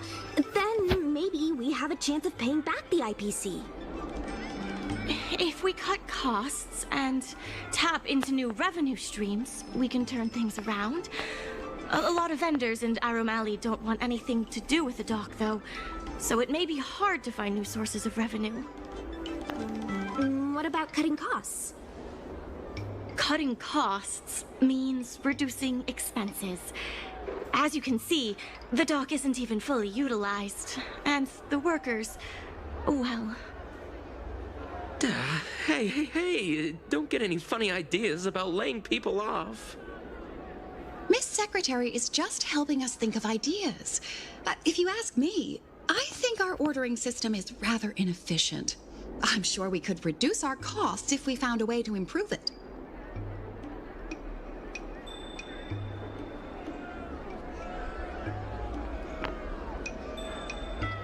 then maybe we have a chance of paying back the IPC. If we cut costs and tap into new revenue streams, we can turn things around. A lot of vendors in Arum Alley don't want anything to do with the dock, though, so it may be hard to find new sources of revenue. What about cutting costs? Cutting costs means reducing expenses. As you can see, the dock isn't even fully utilized, and the workers, well... Hey, don't get any funny ideas about laying people off. Miss Secretary is just helping us think of ideas. If you ask me, I think our ordering system is rather inefficient. I'm sure we could reduce our costs if we found a way to improve it.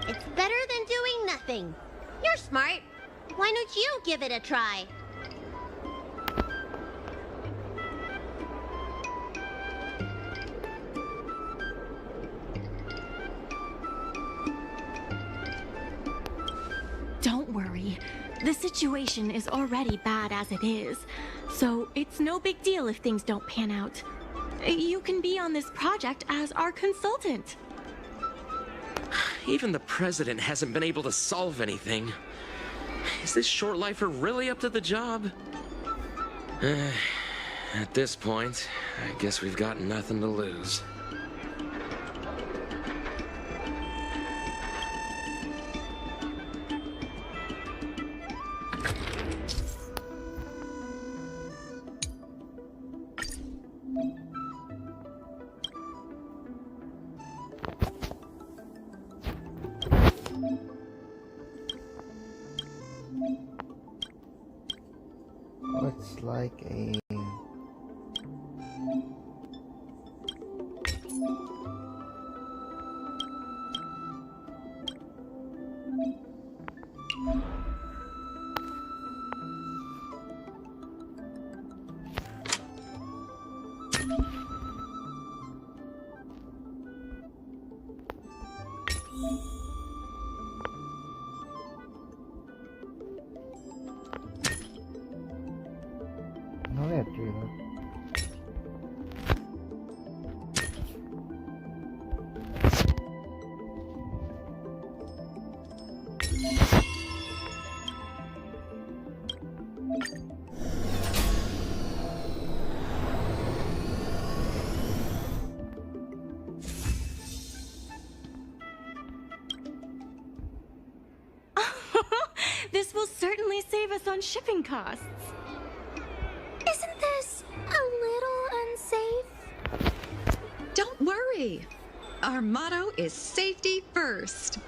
It's better than doing nothing. You're smart. Why don't you give it a try? The situation is already bad as it is, so it's no big deal if things don't pan out. You can be on this project as our consultant. Even the president hasn't been able to solve anything. Is this short lifer really up to the job? At this point, I guess we've got nothing to lose. Looks like a... No voy a thriller. This will certainly save us on shipping costs. Isn't this a little unsafe? Don't worry. Our motto is safety first.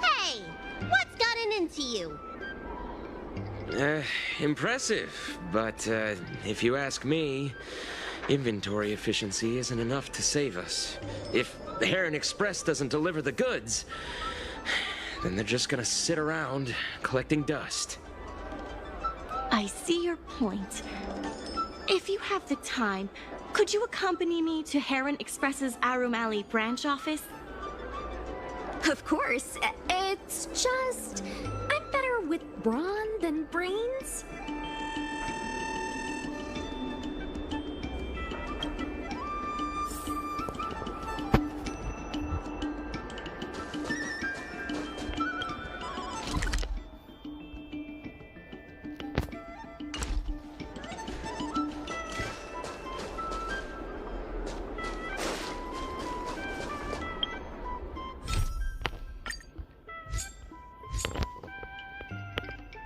Hey! What's gotten into you? Impressive, but if you ask me, inventory efficiency isn't enough to save us. If the Heron Express doesn't deliver the goods, then they're just gonna sit around collecting dust. I see your point. If you have the time, could you accompany me to Heron Express's Arum Alley branch office? Of course. It's just... I'm better with brawn than brains.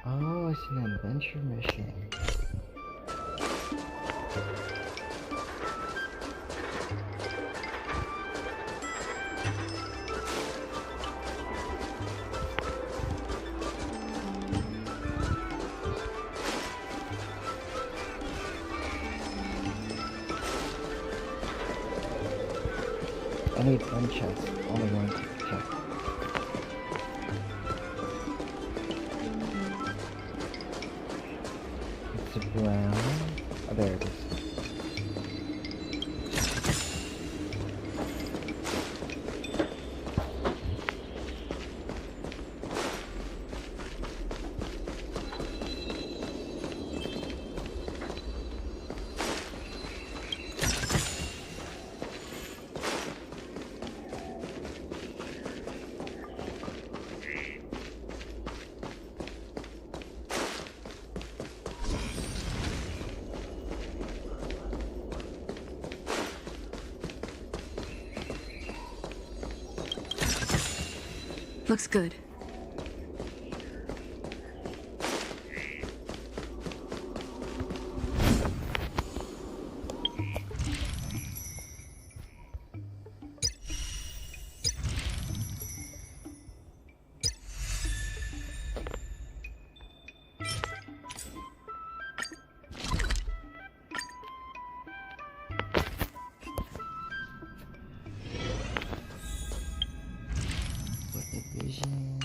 Oh, it's an adventure mission. I need one chest, only one chest. It's brown. Oh, there it is. Looks good. Vision.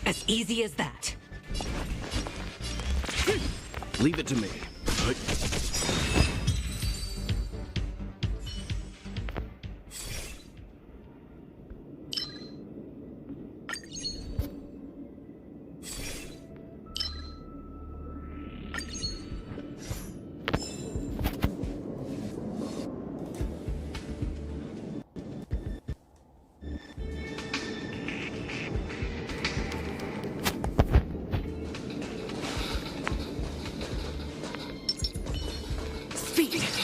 As easy as that. Leave it to me.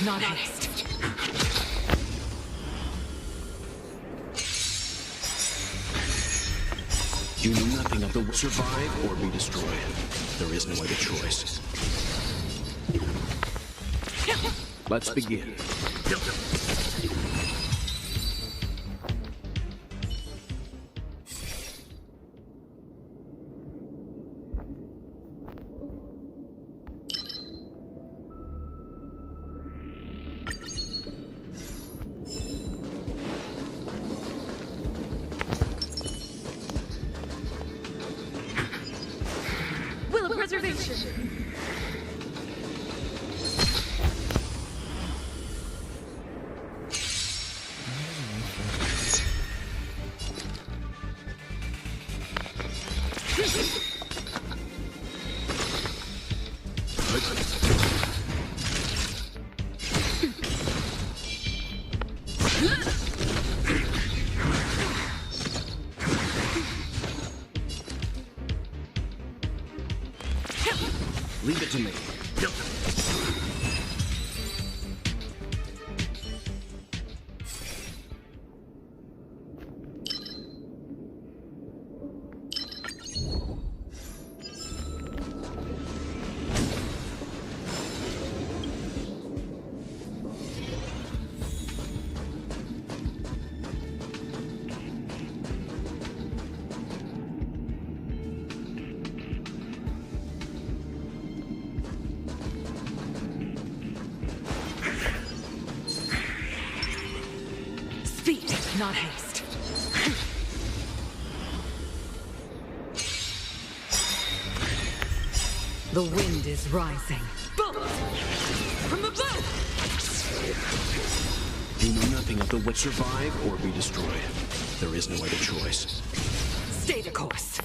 Not haste. You know nothing of the survive or be destroyed. There is no other choice. Let's begin. Leave it to me. Not haste. The wind is rising. Bolt! From the boat! You know nothing of the way survive or be destroyed. There is no other choice. Stay the course.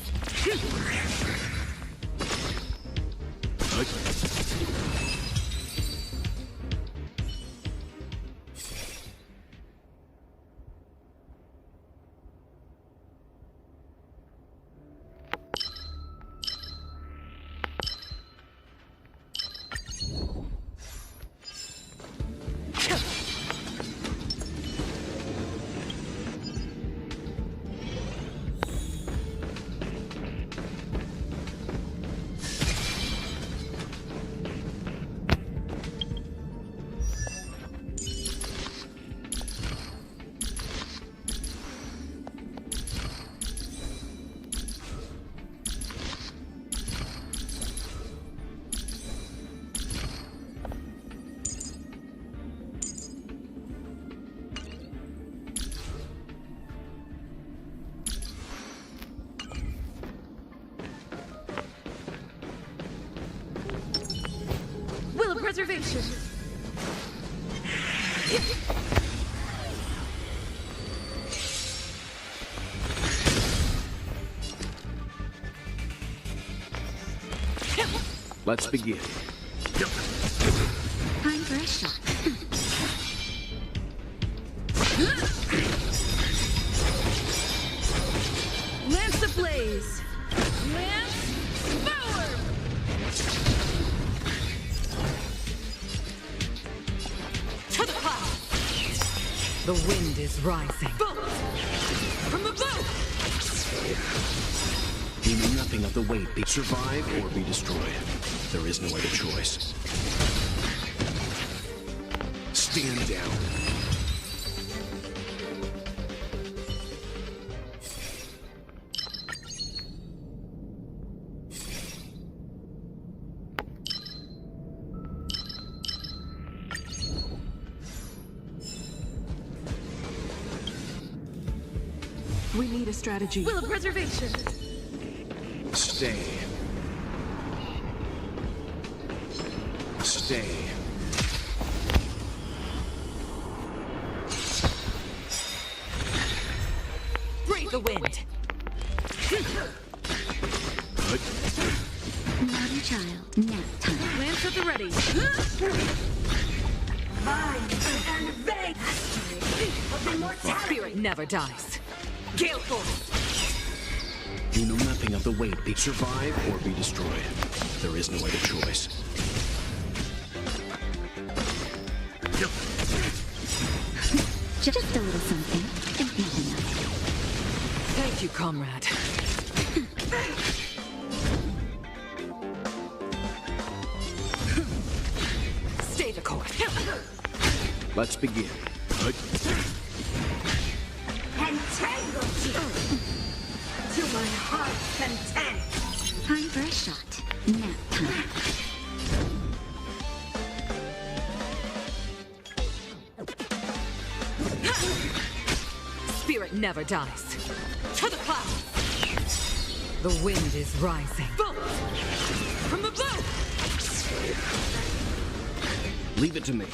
Preservation. Let's begin. Time for a shot. Lance ablaze. Lance power. To the cloud. The wind is rising. Bolt from the boat. You know nothing of the weight. Survive or be destroyed. There is no other choice. Stand down. We need a strategy. Will of preservation. Stay. Stay. Breathe the wind. Naughty child, nap time. Lance at the ready. Spirit never dies. Gale force. You know nothing of the weight. Survive or be destroyed. There is no other choice. Just a little something. It's not enough. Thank you, comrade. Stay the course. Let's begin. Entangle you to my heart's content. Time for a shot. Nap time. Spirit never dies. To the clouds. The wind is rising. Boom! From the bow! Leave it to me.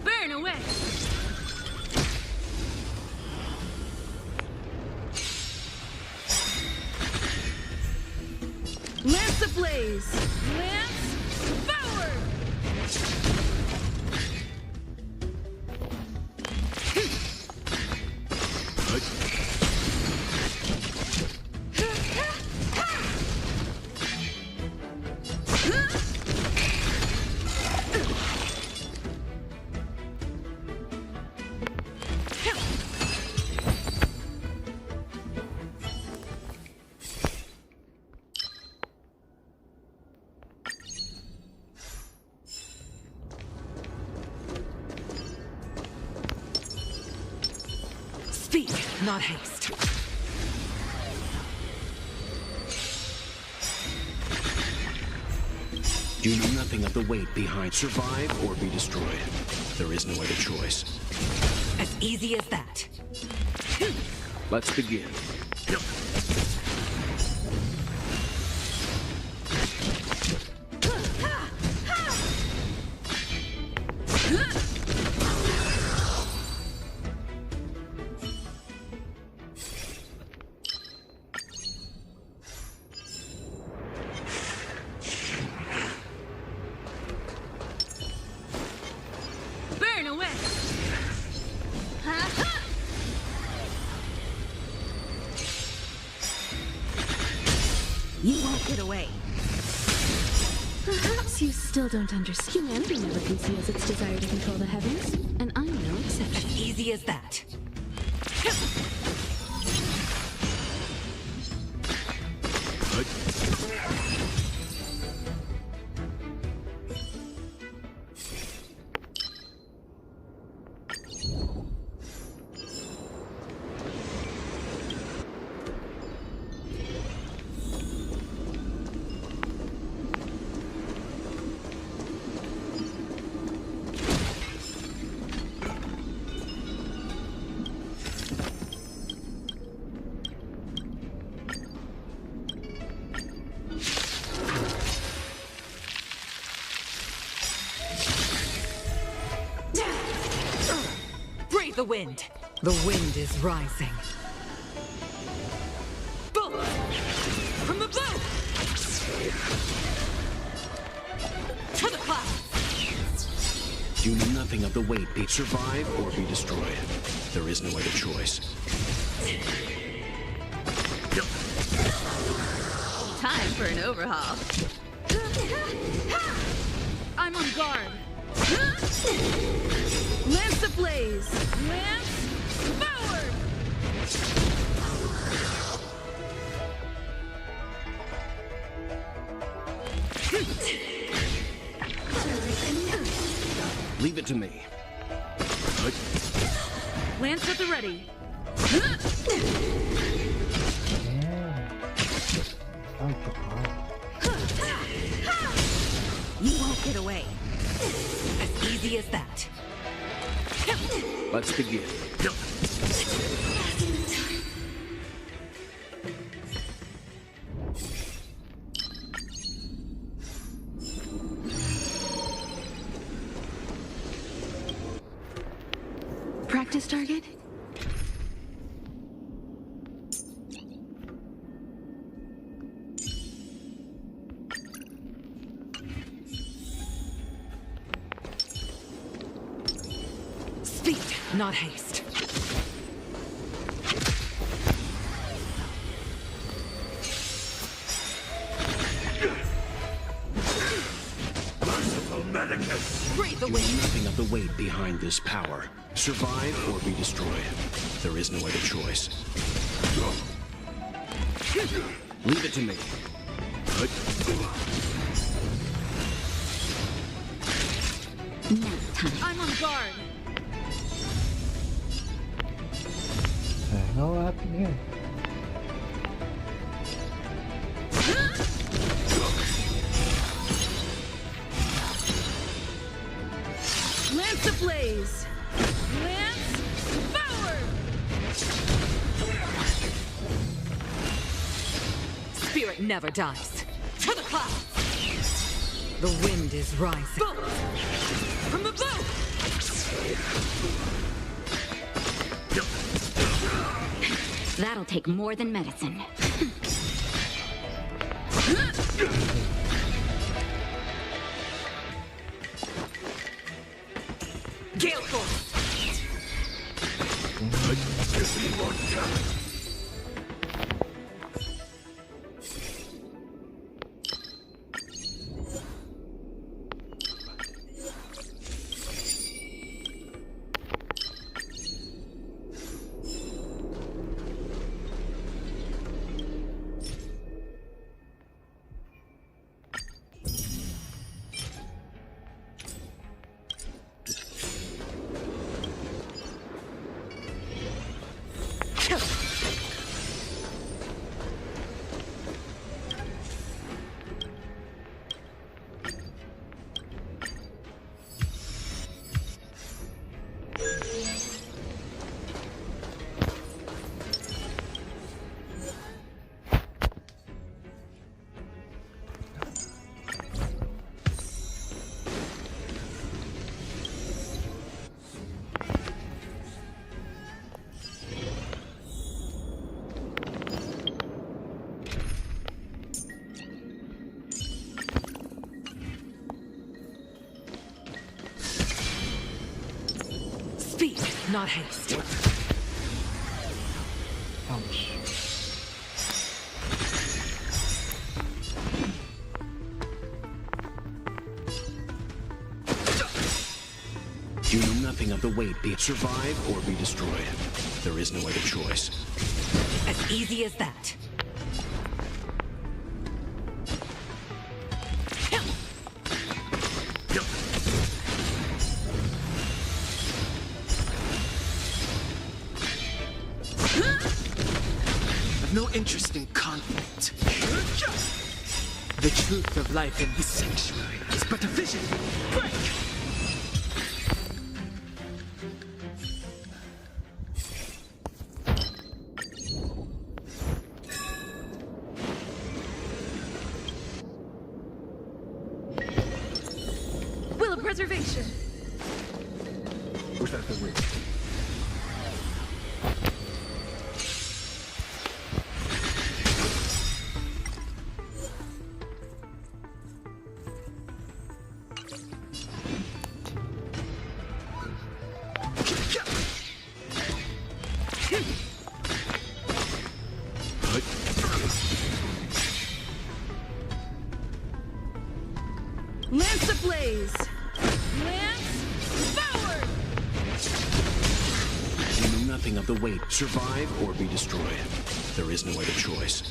Burn away. Lance ablaze. Lance forward. Speed, not haste. You know nothing of the weight behind. Survive or be destroyed. There is no other choice. As easy as that. Let's begin. Burn away. You won't get away. Perhaps you still don't understand. Humanity never conceals its desire to control the heavens, and I'm no exception. As easy as that. the wind. The wind is rising. Bolt! From the bow! To the clouds! You know nothing of the weight. Survive or be destroyed. There is no other choice. Time for an overhaul. I'm on guard. Lance ablaze! Lance forward! Leave it to me. Lance at the ready. You won't get away. As easy as that. Let's begin. Practice target? Speed, not haste. Merciful Medicus! Breathe the You wind. know nothing of the weight behind this power. Survive or be destroyed. There is no other choice. Leave it to me. I'm on guard. The hell happened here? Lance ablaze! Lance forward! Spirit never dies. To the clouds! The wind is rising. Bolt! From the bow! That'll take more than medicine. Gale force! Speed, not haste. Ouch. You know nothing of the weight. Survive or be destroyed. There is no other choice. As easy as that. I've no interest in conflict. The truth of life in this sanctuary is but a vision. Break! Will of preservation. Where's that the wind? the weight. Survive or be destroyed. There is no other choice.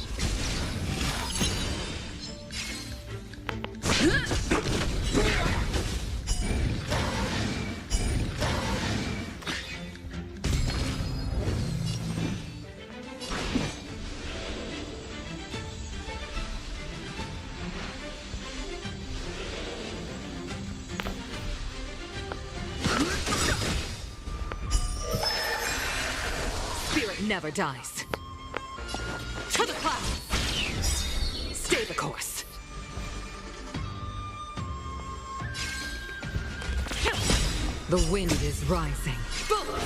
Never dies. To the clouds! Stay the course. The wind is rising. Bullets!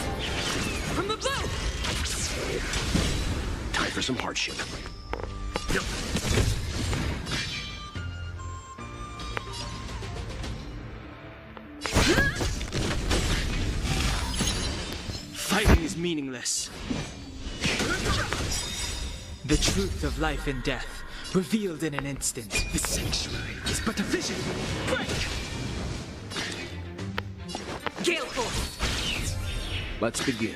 From the blue! Time for some hardship. Fighting is meaningless. The truth of life and death, revealed in an instant. The sanctuary is but a vision. Break! Gale force! Let's begin.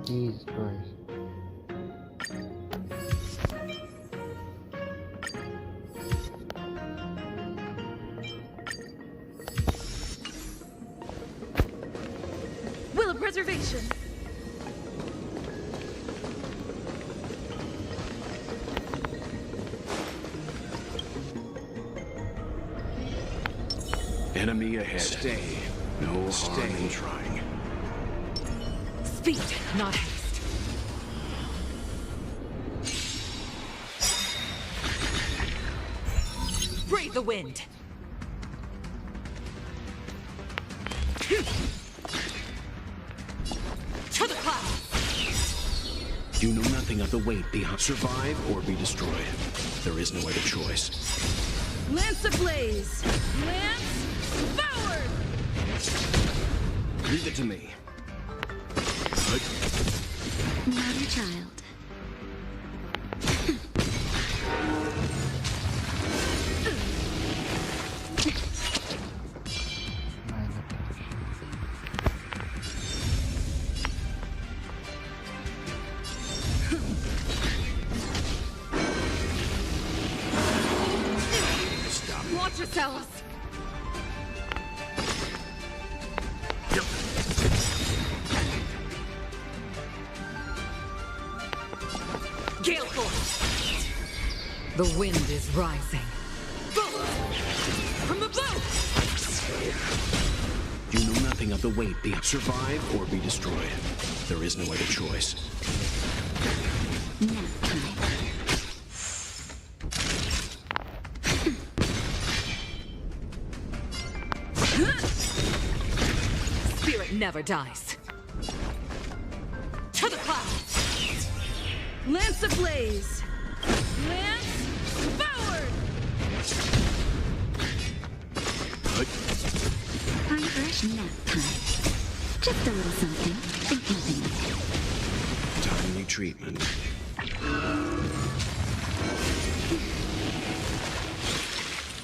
Jesus Christ. Will of preservation. Enemy ahead. Stay. No harm in trying. Speed, not haste. Brave the wind. To the clouds. You know nothing of the weight behind. Survive or be destroyed. There is no other choice. Lance ablaze. Lance forward. Leave it to me. Not a child. Stop. Watch yourselves. Gale force. The wind is rising. Bullets! From the blue! You know nothing of the weight behind. Survive or be destroyed. There is no other choice. Spirit never dies. To the clouds! Lance ablaze. Lance forward. Our fresh nap time. Just a little something. Think nothing of it. Timely treatment.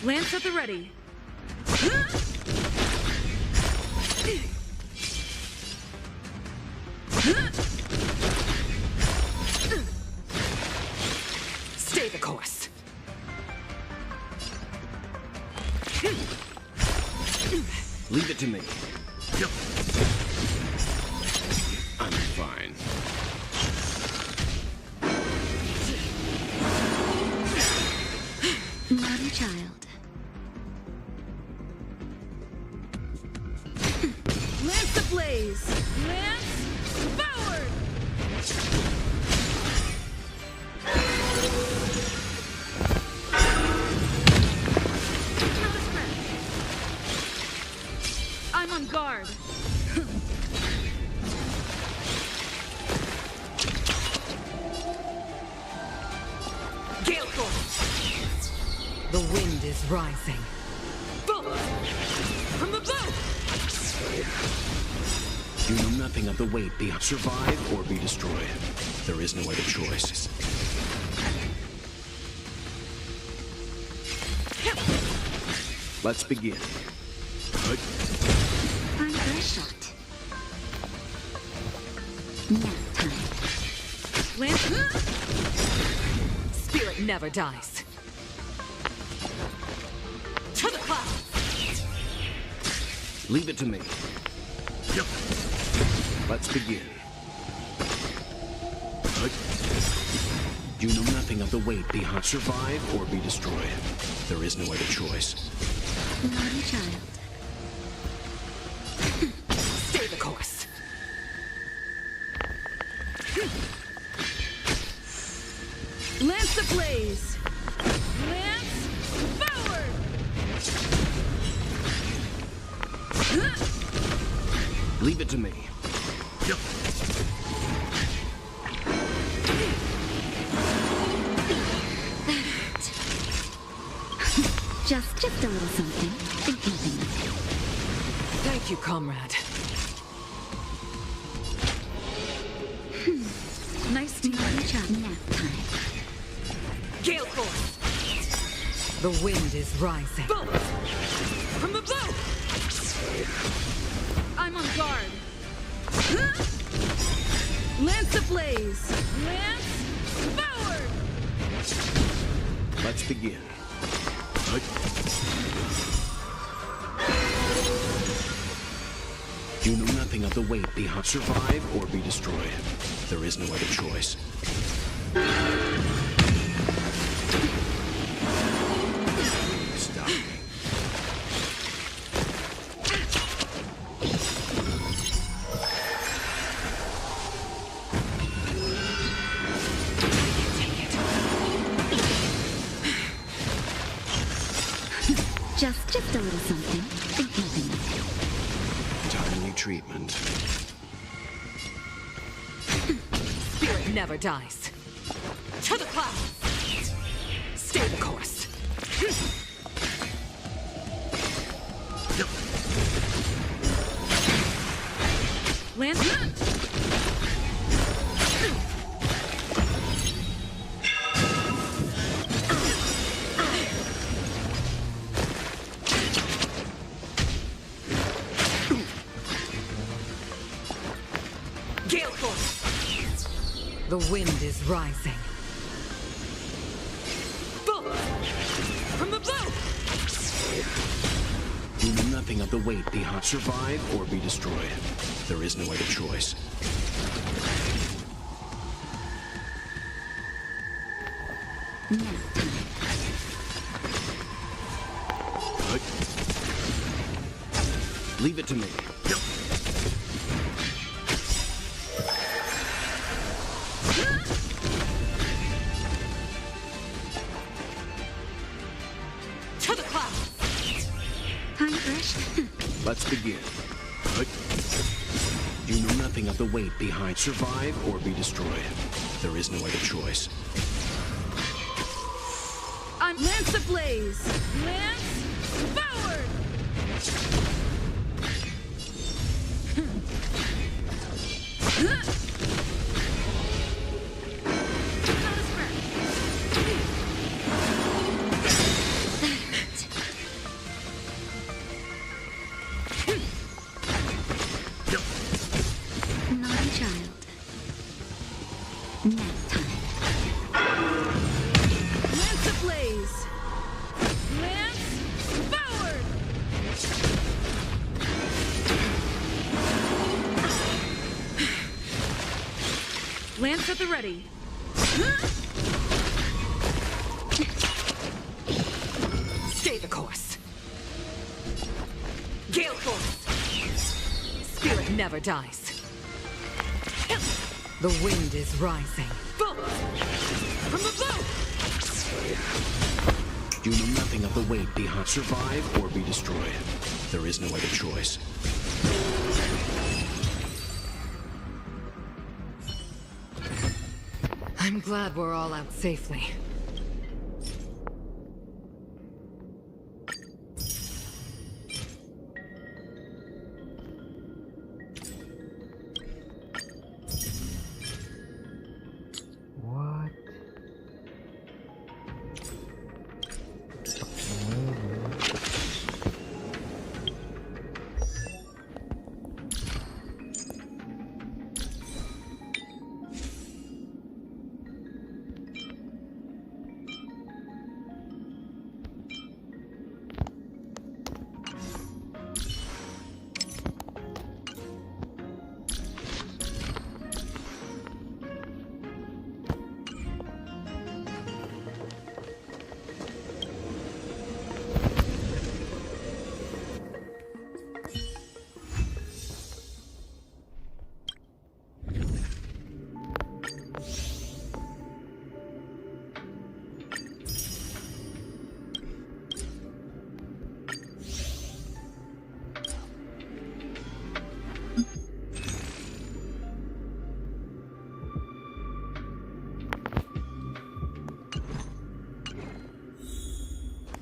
Lance at the ready. Stay the course. Leave it to me. I'm fine. Naughty child. Lance ablaze! Lance forward! I'm on guard. Gale force! The wind is rising. Bolt! From the boat! You know nothing of the weight beyond survive or be destroyed. There is no other choice. Let's begin. Time for a shot. Nap time. Lance. Spirit never dies. To the clouds. Leave it to me. Let's begin. You know nothing of the weight beyond survive or be destroyed. There is no other choice. Naughty child. Stay the course. Lance ablaze. Lance forward. Leave it to me. Just a little something. Think nothing of it. Thank you, comrade. Nice to meet you. Nap time. Gale force. The wind is rising. Bolt! From the boat! I'm on guard. Lance ablaze. Lance forward! Let's begin. You know nothing of the weight beyond survive or be destroyed. There is no other choice. Stop. Just a little something. Think nothing of it. Timely treatment. Spirit never dies. To the clouds. Stay the course. Lance. Gale force. The wind is rising. Bolt! From the boat! You know nothing of the weight beyond survive or be destroyed. There is no other choice. Leave it to me. To the clouds! Time fresh. Let's begin. You know nothing of the weight behind survive or be destroyed. There is no other choice. On Lance ablaze! Lance forward! Naughty child. Nap time. Lance ablaze! Lance forward! Lance at the ready. Stay the course. Gale course. Spirit never dies. The wind is rising. From above! You know nothing of the weight behind. Survive or be destroyed. There is no other choice. I'm glad we're all out safely. What?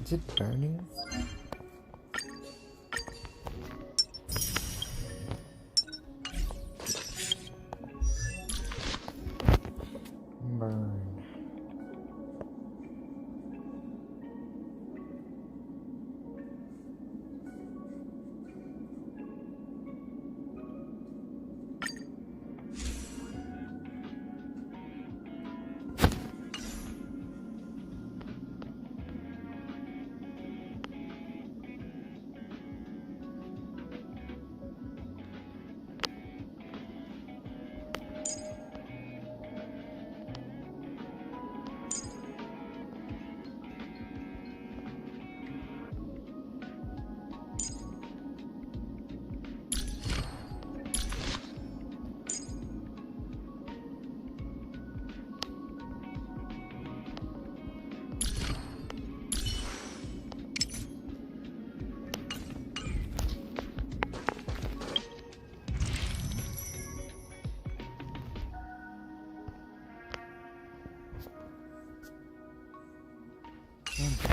Is it burning? Burn. Okay.